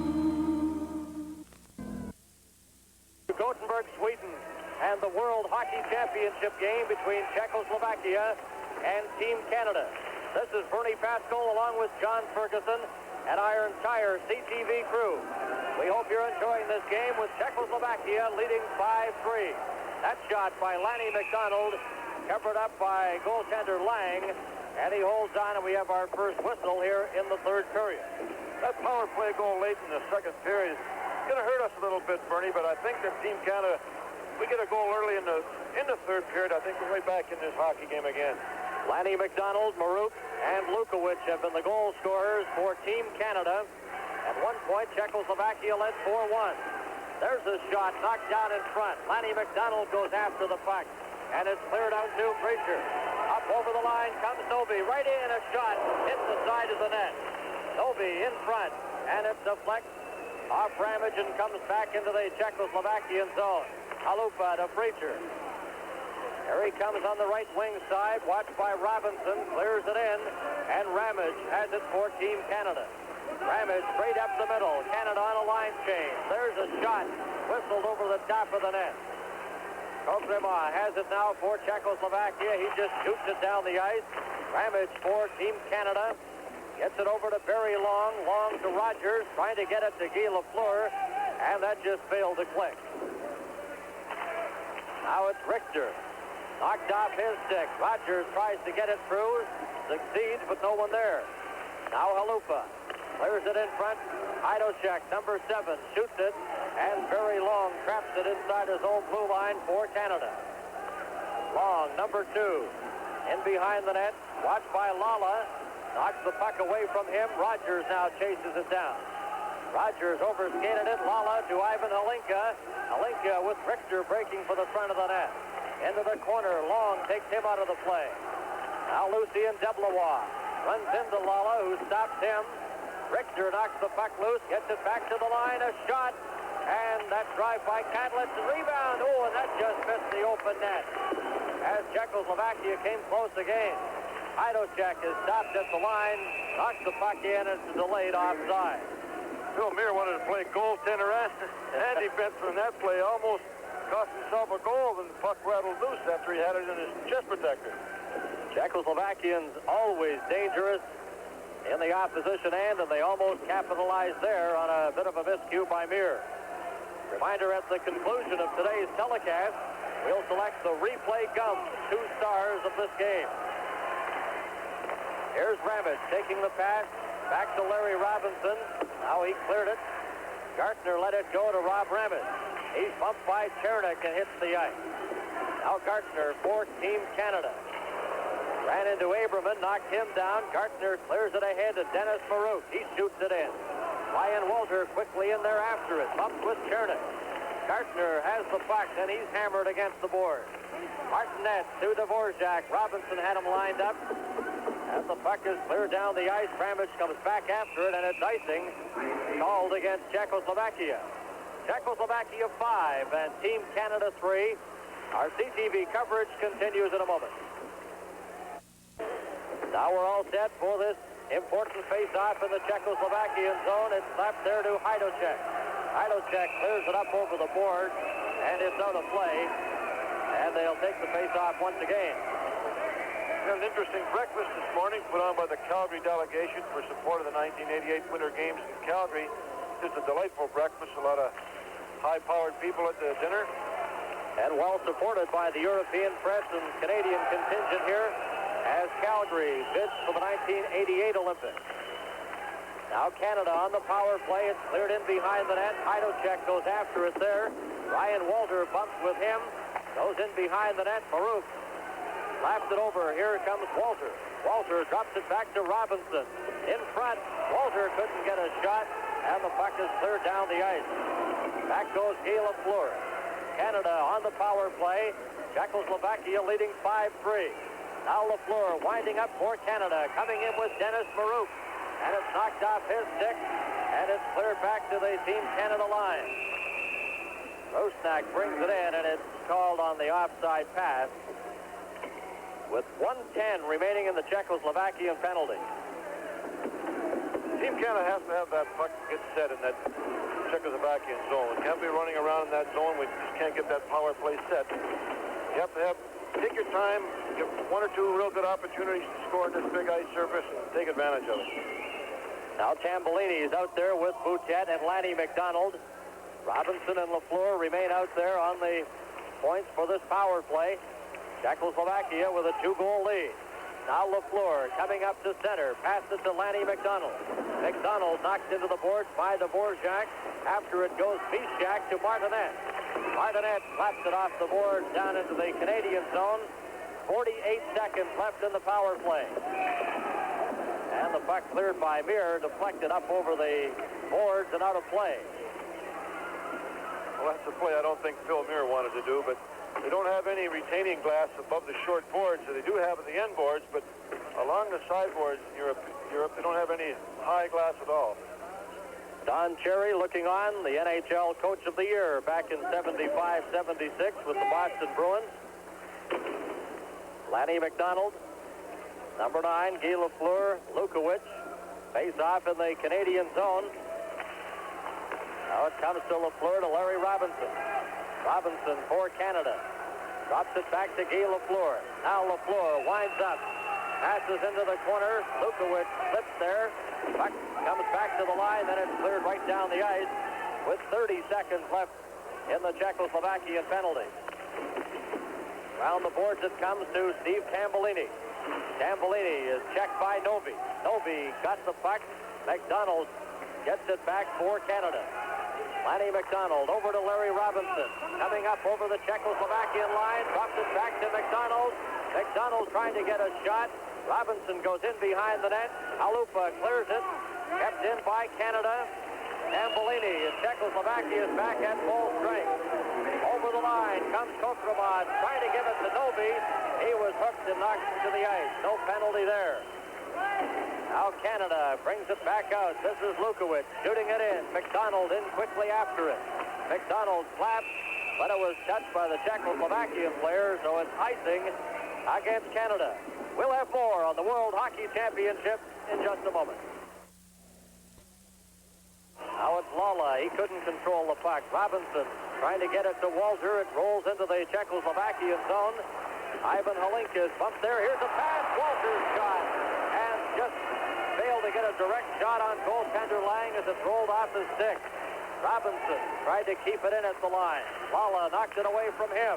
championship game between Czechoslovakia and Team Canada. This is Bernie Pascal along with John Ferguson and our entire CTV crew. We hope you're enjoying this game with Czechoslovakia leading 5-3. That shot by Lanny McDonald, covered up by goaltender Lang, and he holds on, and we have our first whistle here in the third period. That power play goal late in the second period is going to hurt us a little bit, Bernie, but I think that Team Canada, we get a goal early in the third period, I think we're right back in this hockey game again. Lanny McDonald, Maruk, and Lukowicz have been the goal scorers for Team Canada. At one point, Czechoslovakia led 4-1. There's a shot knocked down in front. Lanny McDonald goes after the puck, and it's cleared out to Frazier. Up over the line comes Novi. Right in, a shot hits the side of the net. Novi in front, and it deflects off Ramage and comes back into the Czechoslovakian zone. Halupa to Frazier. Here he comes on the right wing side, watched by Robinson, clears it in, and Ramage has it for Team Canada. Ramage straight up the middle, Canada on a line change. There's a shot, whistled over the top of the net. Kokrema has it now for Czechoslovakia. He just shoots it down the ice. Ramage for Team Canada. Gets it over to Barry Long. Long to Rogers, trying to get it to Guy Lafleur, and that just failed to click. Now it's Richter. Knocked off his stick. Rogers tries to get it through. Succeeds, but no one there. Now Halupa clears it in front. Heidoshek, number 7, shoots it, and Barry Long traps it inside his own blue line for Canada. Long, number 2, in behind the net, watched by Lala, knocks the puck away from him. Rogers now chases it down. Rogers overskated it. Lala to Ivan Halinka. Halinka with Richter breaking for the front of the net. Into the corner, Long takes him out of the play. Now Lucien Deblois runs into Lala, who stops him. Richter knocks the puck loose, gets it back to the line, a shot, and that drive by Kadlitz, rebound, and that just missed the open net. As Czechoslovakia came close again. Heidoshek is stopped at the line, knocks the puck in, and it's delayed offside. Bill Muir wanted to play goaltender and defenseman. That play almost cost himself a goal, and the puck rattled loose after he had it in his chest protector. Czechoslovakians always dangerous in the opposition end, and they almost capitalized there on a bit of a miscue by Muir. Reminder, at the conclusion of today's telecast, we'll select the replay gum 2 stars of this game. Here's Ramage taking the pass back to Larry Robinson. Now he cleared it. Gartner let it go to Rob Ramage. He's bumped by Chernick and hits the ice. Now Gartner for Team Canada. Ran into Aberman, knocked him down. Gartner clears it ahead to Dennis Maruk. He shoots it in. Ryan Walter quickly in there after it. Bumps with Chernick. Gartner has the puck, and he's hammered against the board. Martinet to Dvorak. Robinson had him lined up. As the puck is cleared down the ice, Ramage comes back after it, and it's icing called against Czechoslovakia. Czechoslovakia 5 and Team Canada 3. Our CTV coverage continues in a moment. Now we're all set for this important face-off in the Czechoslovakian zone. It's slapped there to Heidoshek. Heidoshek clears it up over the board, and it's out of play. And they'll take the face-off once again. We had an interesting breakfast this morning put on by the Calgary delegation for support of the 1988 Winter Games in Calgary. Just a delightful breakfast. A lot of high-powered people at the dinner. And well supported by the European press and Canadian contingent here, as Calgary bids for the 1988 Olympics. Now Canada on the power play. It's cleared in behind the net. Heidoshek goes after it there. Ryan Walter bumps with him. Goes in behind the net. Maruk laps it over. Here comes Walter. Walter drops it back to Robinson. In front. Walter couldn't get a shot, and the puck is cleared down the ice. Back goes Guy Lafleur. Canada on the power play. Czechoslovakia leading 5-3. Now Lafleur winding up for Canada, coming in with Dennis Maruk. And it's knocked off his stick, and it's cleared back to the Team Canada line. Rusnak brings it in, and it's called on the offside pass with 1:10 remaining in the Czechoslovakian penalty. Team Canada has to have that puck get set in that Czechoslovakian zone. It can't be running around in that zone. We just can't get that power play set. You have to take your time, get one or two real good opportunities to score in this big ice surface and take advantage of it. Now Tambellini is out there with Boutet and Lanny McDonald. Robinson and LaFleur remain out there on the points for this power play. Czechoslovakia with a 2-goal lead. Now LaFleur coming up to center. Passed it to Lanny McDonald. McDonald knocks into the boards by the Dvorak. After it goes Bishak to Martinet. Martinet slaps it off the boards down into the Canadian zone. 48 seconds left in the power play. And the puck cleared by Mir, deflected up over the boards and out of play. Well, that's a play I don't think Phil Mir wanted to do, but they don't have any retaining glass above the short boards. So they do have at the end boards, but along the sideboards in Europe, they don't have any high glass at all. Don Cherry looking on, the NHL Coach of the Year back in 75-76 with the Boston Bruins. Lanny McDonald, number 9, Guy Lafleur, Lukowicz, face off in the Canadian zone. Now it comes to Lafleur to Larry Robinson. Robinson for Canada. Drops it back to Guy Lafleur. Now Lafleur winds up. Passes into the corner. Lukowicz slips there. Puck comes back to the line, then it's cleared right down the ice with 30 seconds left in the Czechoslovakian penalty. Round the boards it comes to Steve Tambellini. Tambellini is checked by Novi. Novi got the puck. McDonald gets it back for Canada. Lanny McDonald over to Larry Robinson. Coming up over the Czechoslovakian line. Drops it back to McDonald. McDonald trying to get a shot. Robinson goes in behind the net. Halupa clears it. Kept in by Canada. Tambellini in Czechoslovakia is back at full strength. Over the line comes Kokromad trying to give it to Novi. He was hooked and knocked to the ice. No penalty there. Now Canada brings it back out. This is Lukowicz shooting it in. McDonald in quickly after it. McDonald slapped, but it was touched by the Czechoslovakian player, so it's icing against Canada. We'll have more on the World Hockey Championship in just a moment. Now it's Lala. He couldn't control the puck. Robinson trying to get it to Walter. It rolls into the Czechoslovakian zone. Ivan Halinka is bumped there. Here's a pass. Walter's shot. And just failed to get a direct shot on goaltender Lang as it rolled off his stick. Robinson tried to keep it in at the line. Lala knocked it away from him.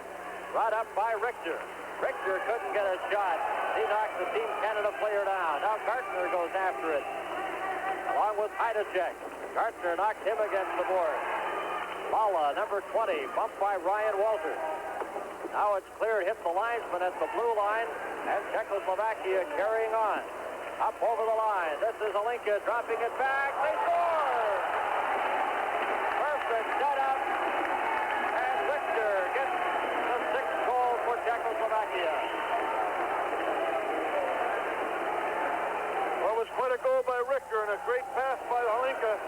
Brought up by Richter. Richter couldn't get a shot. He knocked the Team Canada player down. Now Gartner goes after it, along with Heidecek. Gartner knocked him against the board. Lala, number 20, bumped by Ryan Walter. Now it's cleared, hit the linesman at the blue line, and Czechoslovakia carrying on. Up over the line. This is Halinka dropping it back. They score! Perfect setup. And Richter gets the 6th goal for Czechoslovakia. Well, it was quite a goal by Richter and a great pass by Halinka.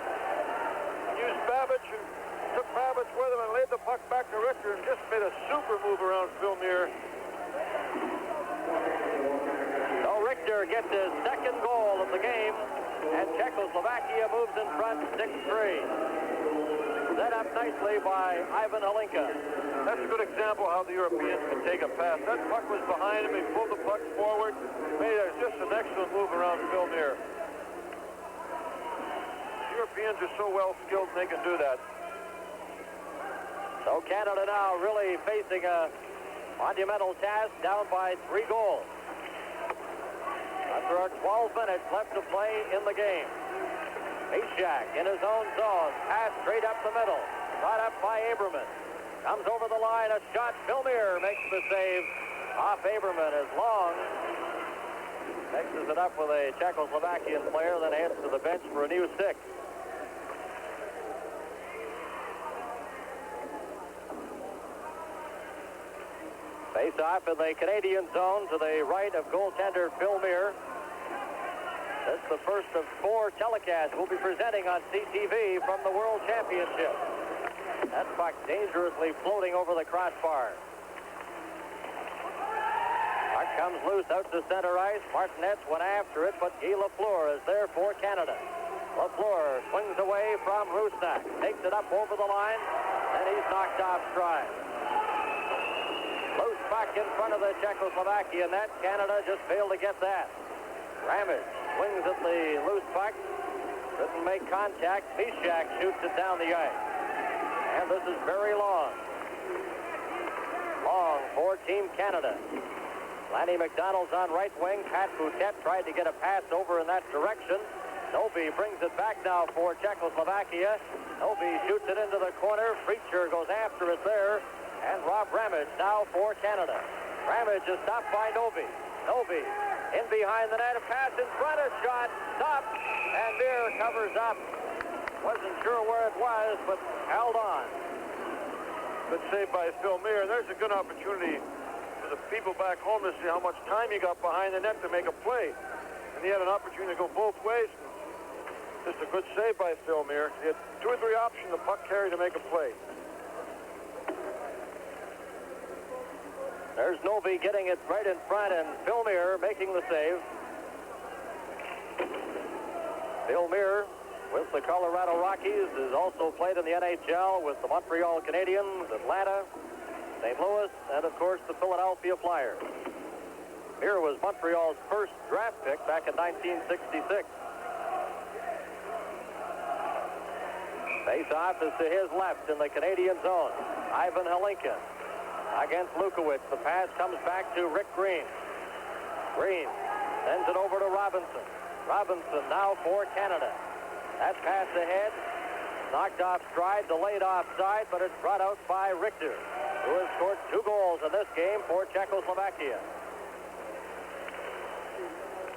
Used Babbage and took Babbage with him and laid the puck back to Richter and just made a super move around Phil Mir. So Richter gets his 2nd goal of the game, and Czechoslovakia moves in front 6-3. Set up nicely by Ivan Halinka. That's a good example how the Europeans can take a pass. That puck was behind him. He pulled the puck forward. Made just an excellent move around Phil Mir. Europeans are so well skilled they can do that. So Canada now really facing a monumental task, down by 3 goals. There are 12 minutes left to play in the game. Bishak in his own zone. Pass straight up the middle. Brought up by Aberman. Comes over the line. A shot. Phil Mir makes the save. Off Aberman is Long. Mixes it up with a Czechoslovakian player, then heads to the bench for a new 6. Face off in the Canadian zone to the right of goaltender Phil Mir. That's the first of 4 telecasts we'll be presenting on CTV from the World Championship. That puck dangerously floating over the crossbar. Puck comes loose out to center ice. Martinez went after it, but Guy Lafleur is there for Canada. Lafleur swings away from Rusnak. Takes it up over the line, and he's knocked off stride. Loose puck in front of the Czechoslovakia net. Canada just failed to get that. Ramage swings at the loose puck. Doesn't make contact. Mishak shoots it down the ice. And this is very long. Long for Team Canada. Lanny McDonald's on right wing. Pat Boutet tried to get a pass over in that direction. Novi brings it back now for Czechoslovakia. Novi shoots it into the corner. Preacher goes after it there. And Rob Ramage now for Canada. Ramage is stopped by Novi. Novi in behind the net. A pass in front. A shot. Stopped. And Beer covers up. Wasn't sure where it was, but held on. Good save by Phil Meir. There's a good opportunity for the people back home to see how much time he got behind the net to make a play. And he had an opportunity to go both ways. Just a good save by Phil Meir. He had 2 or 3 options the puck carry to make a play. There's Novi getting it right in front, and Phil Meir making the save. Phil Meir with the Colorado Rockies has also played in the NHL with the Montreal Canadiens, Atlanta, St. Louis, and of course the Philadelphia Flyers. Meir was Montreal's first draft pick back in 1966. Face-off is to his left in the Canadian zone. Ivan Halinka against Lukowicz. The pass comes back to Rick Green. Green sends it over to Robinson. Robinson now for Canada. That pass ahead, knocked off stride, delayed offside, but it's brought out by Richter, who has scored 2 goals in this game for Czechoslovakia.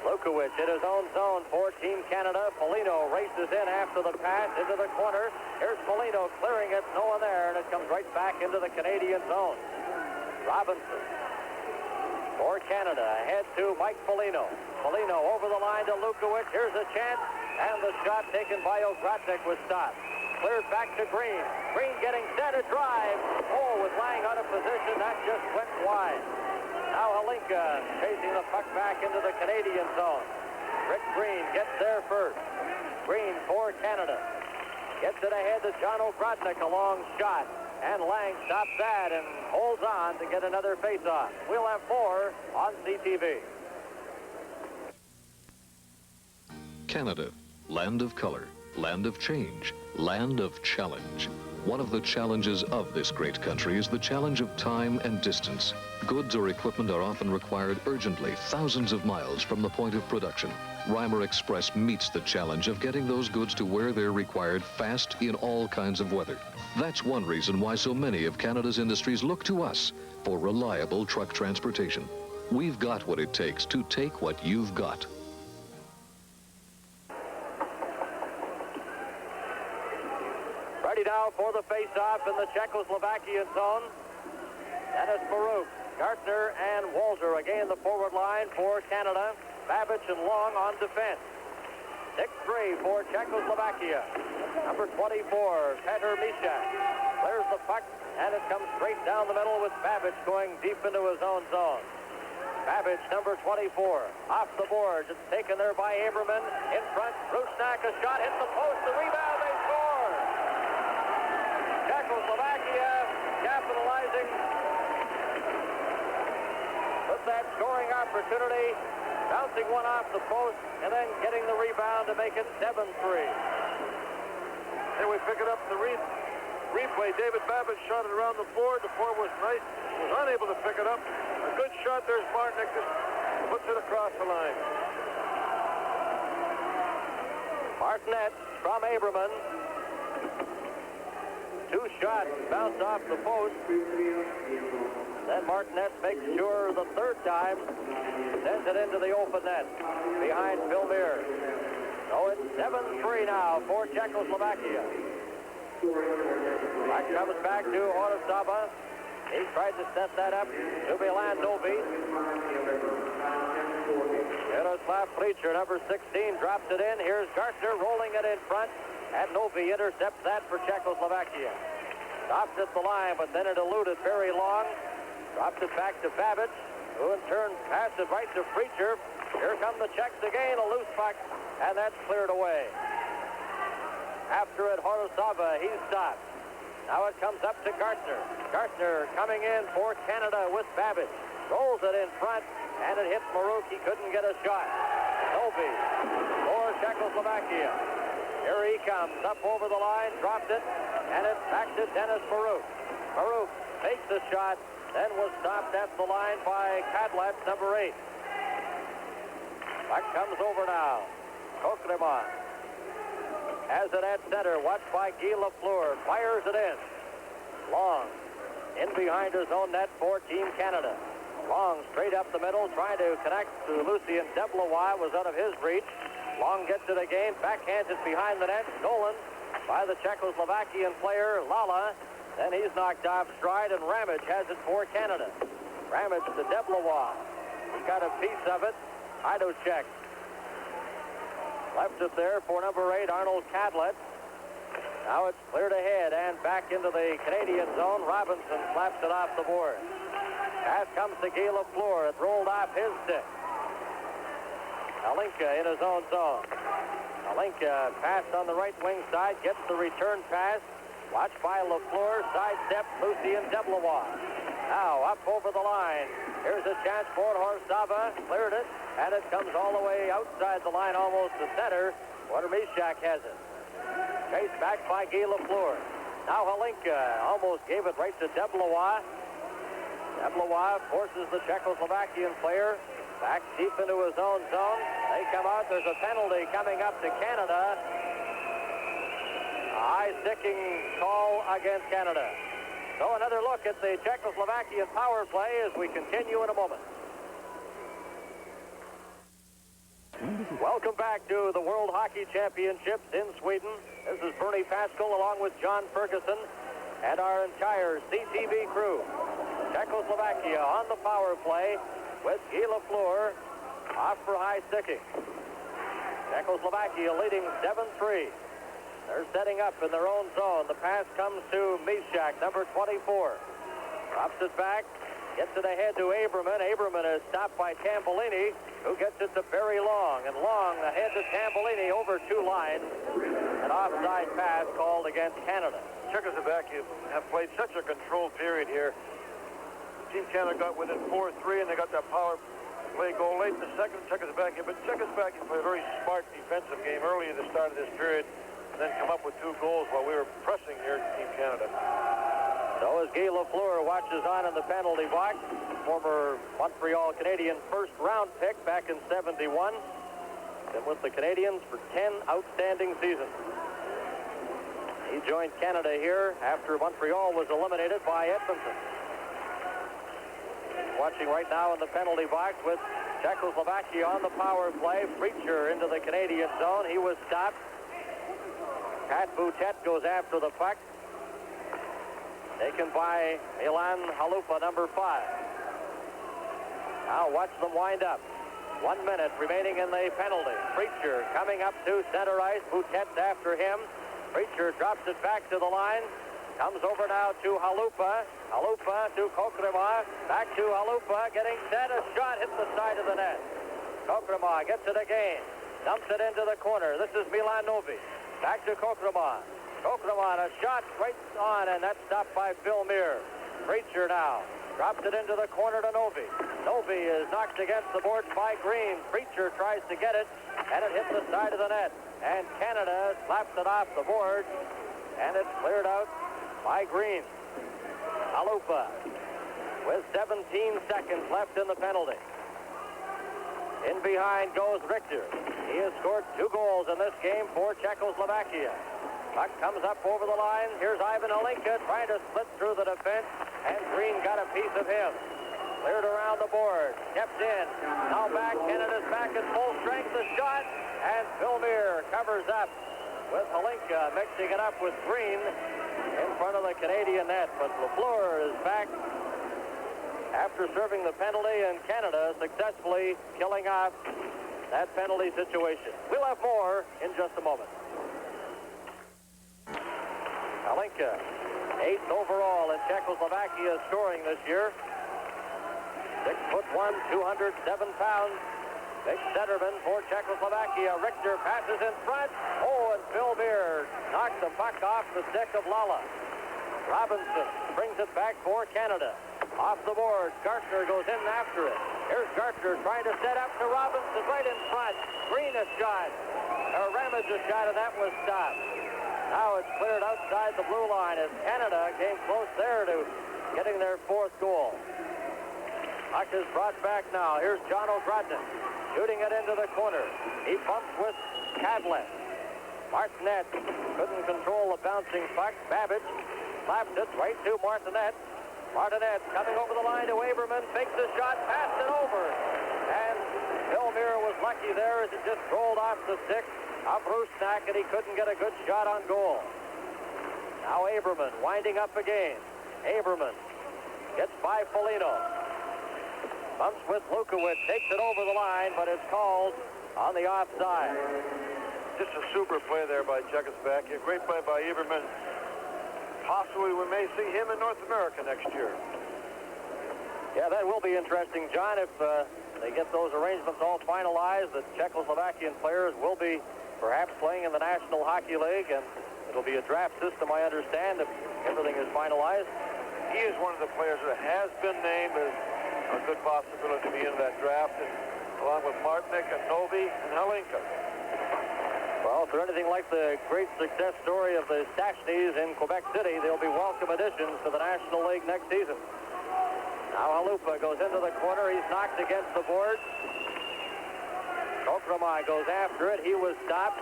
Lukowicz in his own zone for Team Canada. Foligno races in after the pass into the corner. Here's Foligno clearing it, no one there, and it comes right back into the Canadian zone. Robinson for Canada, ahead to Mike Foligno. Foligno over the line to Lukowicz. Here's a chance, and the shot taken by Ogrodnik was stopped. Cleared back to Green. Green getting set, a drive. Oh, with Lang out of position, that just went wide. Now Halinka chasing the puck back into the Canadian zone. Rick Green gets there first. Green for Canada. Gets it ahead to John Ogrodnik, a long shot. And Lang stops that and holds on to get another face-off. We'll have more on CTV. Canada, land of color, land of change, land of challenge. One of the challenges of this great country is the challenge of time and distance. Goods or equipment are often required urgently, thousands of miles from the point of production. Reimer Express meets the challenge of getting those goods to where they're required fast in all kinds of weather. That's one reason why so many of Canada's industries look to us for reliable truck transportation. We've got what it takes to take what you've got. Ready now for the face-off in the Czechoslovakian zone. Dennis Baruch, Gartner, and Walter again the forward line for Canada. Babbage and Long on defense. 6-3 for Czechoslovakia. Number 24, Petr Mishak. Clears the puck, and it comes straight down the middle with Babbage going deep into his own zone. Babbage, number 24, off the boards. It's taken there by Aberman. In front, Rusnak, a shot, hits the post, the rebound, they score! Czechoslovakia capitalizing with that scoring opportunity, bouncing one off the post, and then getting the rebound to make it 7-3. Then we pick it up in the replay. David Babbage shot it around the board. The forward was nice. Was unable to pick it up. A good shot. There's Martinick. Puts it across the line. Martinet from Aberman. 2 shots bounce off the post. Then Martinet makes sure the 3rd time sends it into the open net behind Phil Meir. So it's 7-3 now for Czechoslovakia. Puck comes back to Horosaba. He tried to set that up to Milan Novi. Jaroslav Preacher, number 16, drops it in. Here's Gartner rolling it in front. And Novi intercepts that for Czechoslovakia. Stops at the line, but then it eluded very long. Drops it back to Babbage, who in turn passed it right to Preacher. Here come the Czechs again, a loose puck, and that's cleared away. After it, Horosaba, he's stopped. Now it comes up to Gartner. Gartner coming in for Canada with Babbage. Rolls it in front, and it hits Maruk. He couldn't get a shot. Novi for Czechoslovakia. Here he comes, up over the line, dropped it, and it's back to Dennis Maruk. Maruk makes the shot, then was stopped at the line by Kadlatz, number 8. Puck comes over now. Kokremon has it at center, watched by Guy Lafleur, fires it in. Long, in behind his own net for Team Canada. Long straight up the middle, trying to connect to Lucien Deblois, was out of his reach. Long gets it again, backhands it behind the net, stolen by the Czechoslovakian player, Lala. Then he's knocked off stride, and Ramage has it for Canada. Ramage to Deblois. He got a piece of it. Idocek left it there for number 8, Arnold Kadlatz. Now it's cleared ahead and back into the Canadian zone. Robinson slaps it off the board. Pass comes to Guy Lafleur. It rolled off his stick. Alinka in his own zone. Alinka passed on the right wing side, gets the return pass. Watched by Lafleur, sidestep Lucien Deblois. Now up over the line. Here's a chance for Horsava. Cleared it, and it comes all the way outside the line, almost to center, where Mishak has it. Chased back by Guy Lafleur. Now Halinka almost gave it right to Deblois. Deblois forces the Czechoslovakian player back deep into his own zone. They come out. There's a penalty coming up to Canada. High-sticking call against Canada. So another look at the Czechoslovakian power play as we continue in a moment. Welcome back to the World Hockey Championships in Sweden. This is Bernie Pascal along with John Ferguson and our entire CTV crew. Czechoslovakia on the power play with Guy Lafleur off for high sticking. Czechoslovakia leading 7-3. They're setting up in their own zone. The pass comes to Mishak, number 24. Drops it back, gets it ahead to Aberman. Aberman is stopped by Tambolini, who gets it to Barry Long. And Long ahead to Tambolini over 2 lines. An offside pass called against Canada. Czechoslovakia have played such a controlled period here. Team Canada got within 4-3, and they got that power play goal late in the second, Czechoslovakia. But Czechoslovakia played a very smart defensive game early at the start of this period, and then come up with 2 goals while we were pressing here to Team Canada. So as Guy Lafleur watches on in the penalty box, former Montreal Canadian first-round pick back in '71. Been with the Canadians for 10 outstanding seasons. He joined Canada here after Montreal was eliminated by Edmonton. Watching right now in the penalty box with Czechoslovakia on the power play. Preacher into the Canadian zone. He was stopped. Pat Boutet goes after the puck. Taken by Milan Halupa, number 5. Now watch them wind up. 1 minute remaining in the penalty. Preacher coming up to center ice. Boutet's after him. Preacher drops it back to the line. Comes over now to Halupa. Halupa to Kokrema. Back to Halupa. Getting set. A shot hits the side of the net. Kokrema gets it again. Dumps it into the corner. This is Milan Novi. Back to Kokrema. Kokrema, a shot right on, and that's stopped by Phil Muir. Preacher now drops it into the corner to Novi. Novi is knocked against the boards by Green. Preacher tries to get it, and it hits the side of the net. And Canada slaps it off the board, and it's cleared out by Green. Halupa with 17 seconds left in the penalty. In behind goes Richter. He has scored 2 goals in this game for Czechoslovakia. Puck comes up over the line. Here's Ivan Halinka trying to split through the defense, and Green got a piece of him. Cleared around the board. Kept in. Now back. Canada's back at full strength. The shot, and Vilmir covers up with Halinka mixing it up with Green in front of the Canadian net. But Lafleur is back after serving the penalty, and Canada successfully killing off that penalty situation. We'll have more in just a moment. Halinka, 8th overall in Czechoslovakia scoring this year. 6'1", 207 pounds. Big centerman for Czechoslovakia. Richter passes in front. Oh, and Phil Muir knocks the puck off the stick of Lala. Robinson brings it back for Canada. Off the board, Gartner goes in after it. Here's Gartner trying to set up to Robinson right in front. Green a shot. Ramage a shot, and that was stopped. Now it's cleared outside the blue line as Canada came close there to getting their fourth goal. Puck is brought back now. Here's John O'Grodnin shooting it into the corner. He bumps with Cadlet. Martinet couldn't control the bouncing puck. Babbage slapped it right to Martinet. Martinet coming over the line to Aberman, takes a shot, passed it over. And Bill Muir was lucky there as it just rolled off the stick of Rusnak, and he couldn't get a good shot on goal. Now Aberman winding up again. Aberman gets by Foligno. Bumps with Lukowicz, takes it over the line, but it's called on the offside. Just a super play there by Czechoslovakia. Great play by Aberman. Possibly we may see him in North America next year. Yeah, that will be interesting, John, if they get those arrangements all finalized. The Czechoslovakian players will be perhaps playing in the National Hockey League, and it'll be a draft system, I understand, if everything is finalized. He is one of the players that has been named as a good possibility to be in that draft, and along with Martinick and Novi and Helinka. Well, for anything like the great success story of the Stachny's in Quebec City, they'll be welcome additions to the National League next season. Now Halupa goes into the corner. He's knocked against the board. Kokromai goes after it. He was stopped.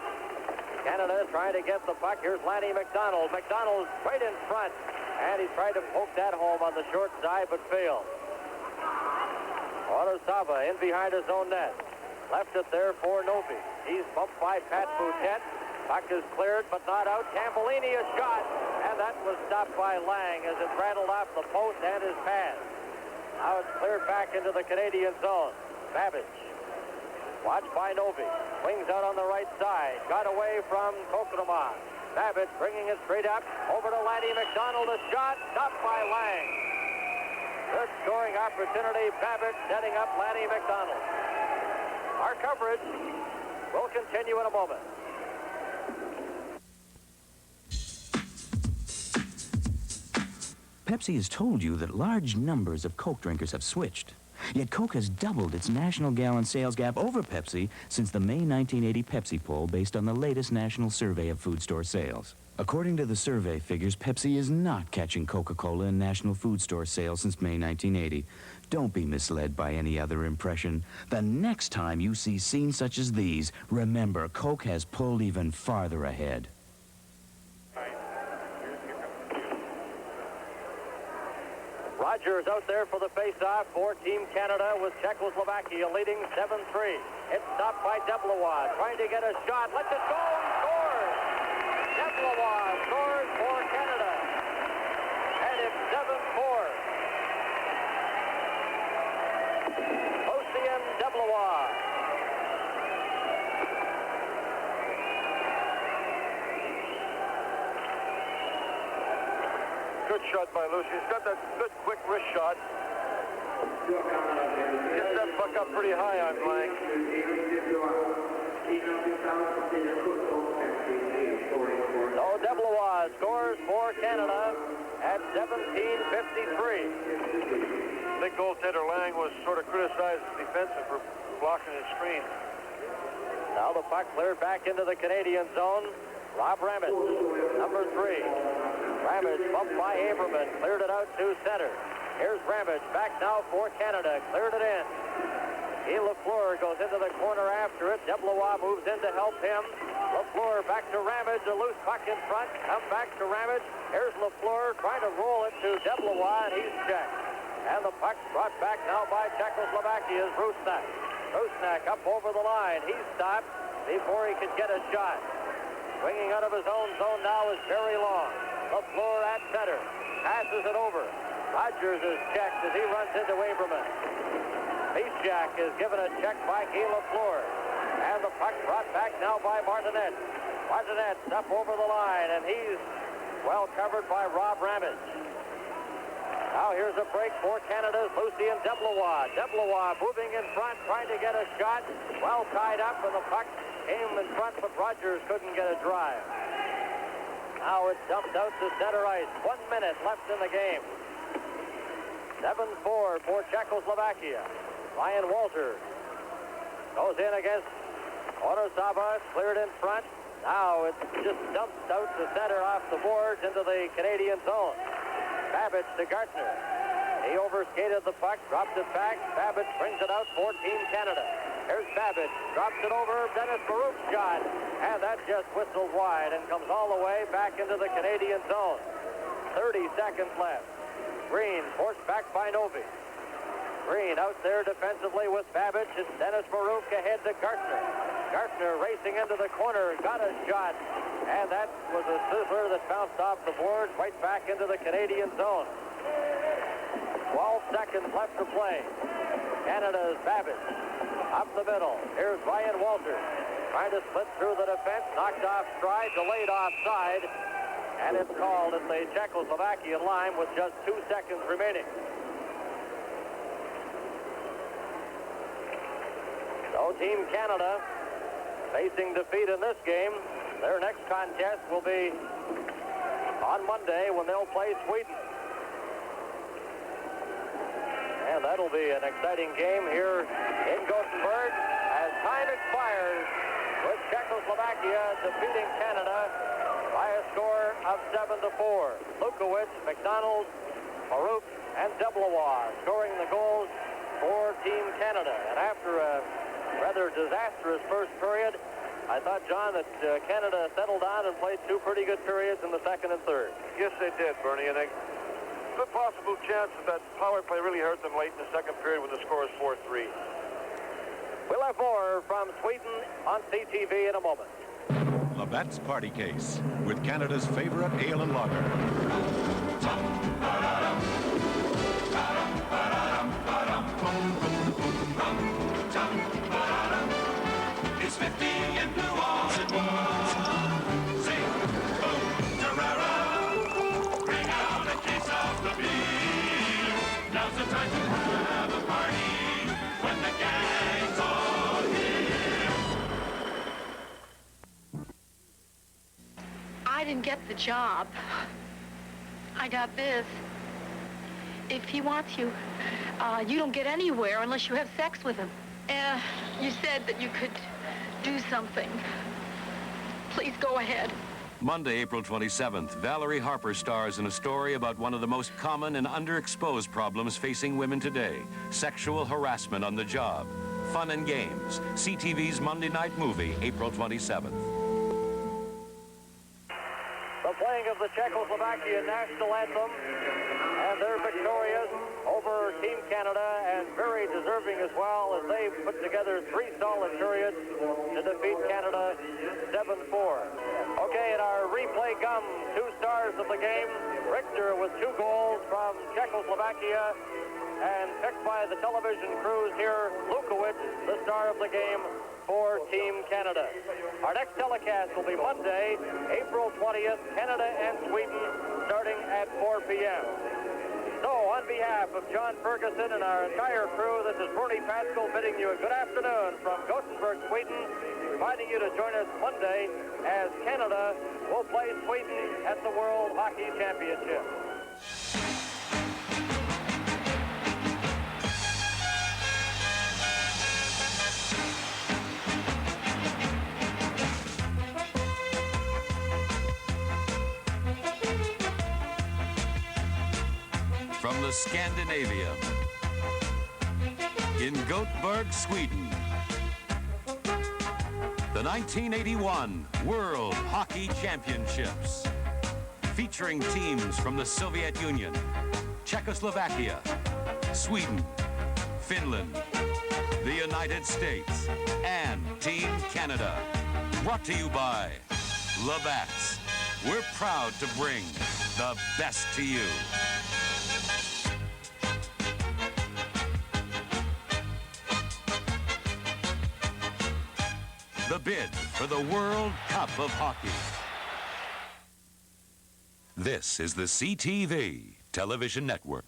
Canada trying to get the puck. Here's Lanny McDonald. McDonald's right in front, and he tried to poke that home on the short side, but failed. Orosava in behind his own net. Left it there for Novi. He's bumped by Pat Boutet. Puck is cleared, but not out. Campolini a shot, and that was stopped by Lang as it rattled off the post and his pass. Now it's cleared back into the Canadian zone. Babbage. Watched by Novi. Swings out on the right side. Got away from Kokroma. Babbage bringing it straight up. Over to Lanny McDonald. A shot. Stopped by Lang. Good scoring opportunity. Babbage setting up Lanny McDonald. Our coverage will continue in a moment. Pepsi has told you that large numbers of Coke drinkers have switched. Yet Coke has doubled its national gallon sales gap over Pepsi since the May 1980 Pepsi poll based on the latest national survey of food store sales. According to the survey figures, Pepsi is not catching Coca-Cola in national food store sales since May 1980. Don't be misled by any other impression. The next time you see scenes such as these, remember Coke has pulled even farther ahead. Rogers out there for the face-off for Team Canada with Czechoslovakia leading 7-3. It's stopped by Deblois, trying to get a shot. Lets it go, he scores! Deblois scores for Canada. And it's 7-4. Lucien Deblois. Good shot by Lucy. He's got that good, quick wrist shot. Gets that puck up pretty high on Lang. So Deblois scores for Canada at 17:53. Big goaltender Lang was sort of criticized as defensive for blocking his screen. Now the puck cleared back into the Canadian zone. Rob Ramage, number 3. Ramage bumped by Aberman, cleared it out to center. Here's Ramage, back now for Canada, cleared it in. Lafleur goes into the corner after it. Deblois moves in to help him. Lafleur back to Ramage, a loose puck in front. Come back to Ramage. Here's Lafleur trying to roll it to Deblois, and he's checked. And the puck brought back now by Czechoslovakia's Rusnak. Rusnak up over the line. He's stopped before he could get a shot. Swinging out of his own zone now is Barry Long. Lafleur at center. Passes it over. Rogers is checked as he runs into Aberman. Mishak is given a check by Guy Lafleur. And the puck brought back now by Martinet. Martinet's up over the line, and he's well covered by Rob Ramage. Now here's a break for Canada's Lucien Deblois. Deblois moving in front, trying to get a shot. Well tied up, and the puck came in front, but Rogers couldn't get a drive. Now it's dumped out to center ice. 1 minute left in the game. 7-4 for Czechoslovakia. Ryan Walter goes in against Onosaba, cleared in front. Now it's just dumped out to center off the boards into the Canadian zone. Babbage to Gartner. He overskated the puck, dropped it back. Babbage brings it out for Team Canada. Here's Babbage, drops it over, Dennis Baruch's shot, and that just whistled wide and comes all the way back into the Canadian zone. 30 seconds left. Green forced back by Novi. Green out there defensively with Babbage. It's Dennis Baruch ahead to Gartner. Gartner racing into the corner, got a shot, and that was a sizzler that bounced off the boards right back into the Canadian zone. 12 seconds left to play. Canada's Babbage up the middle. Here's Ryan Walter trying to split through the defense, knocked off stride, delayed offside, and it's called at the Czechoslovakian line with just 2 seconds remaining. So Team Canada facing defeat in this game. Their next contest will be on Monday when they'll play Sweden. And that'll be an exciting game here in Gothenburg as time expires with Czechoslovakia defeating Canada by a score of 7-4. Lukowicz, McDonald, Baruch, and Deblois scoring the goals for Team Canada. And after a rather disastrous first period, I thought, John, that Canada settled on and played two pretty good periods in the second and third. Yes, they did, Bernie, and a good possible chance that power play really hurt them late in the second period when the score is 4-3. We'll have more from Sweden on CTV in a moment. Labatt's Party Case with Canada's favorite ale and lager. It's 50 in blue all at once. Sing, boom, Tarara. Bring out a case of the beer. Now's the time to have a party when the gang's all here. I didn't get the job. I got this. If he wants you, you don't get anywhere unless you have sex with him. You said that you could do something. Please go ahead. Monday, April 27th, Valerie Harper stars in a story about one of the most common and underexposed problems facing women today: sexual harassment on the job. Fun and games. CTV's Monday night movie, April 27th. The playing of the Czechoslovakia national anthem, and they're victorious over Team Canada, and very deserving as well, as they put together 3 solid periods to defeat Canada 7-4. Okay, in our replay gum, 2 stars of the game. Richter with 2 goals from Czechoslovakia, and picked by the television crews here, Lukowicz, the star of the game for Team Canada. Our next telecast will be Monday, April 20th, Canada and Sweden, starting at 4 p.m. So, on behalf of John Ferguson and our entire crew, this is Bernie Pascal bidding you a good afternoon from Gothenburg, Sweden, reminding you to join us Monday as Canada will play Sweden at the World Hockey Championship. From the Scandinavia, in Gothenburg, Sweden, the 1981 World Hockey Championships, featuring teams from the Soviet Union, Czechoslovakia, Sweden, Finland, the United States, and Team Canada. Brought to you by Labatt's. We're proud to bring the best to you. The bid for the World Cup of Hockey. This is the CTV Television Network.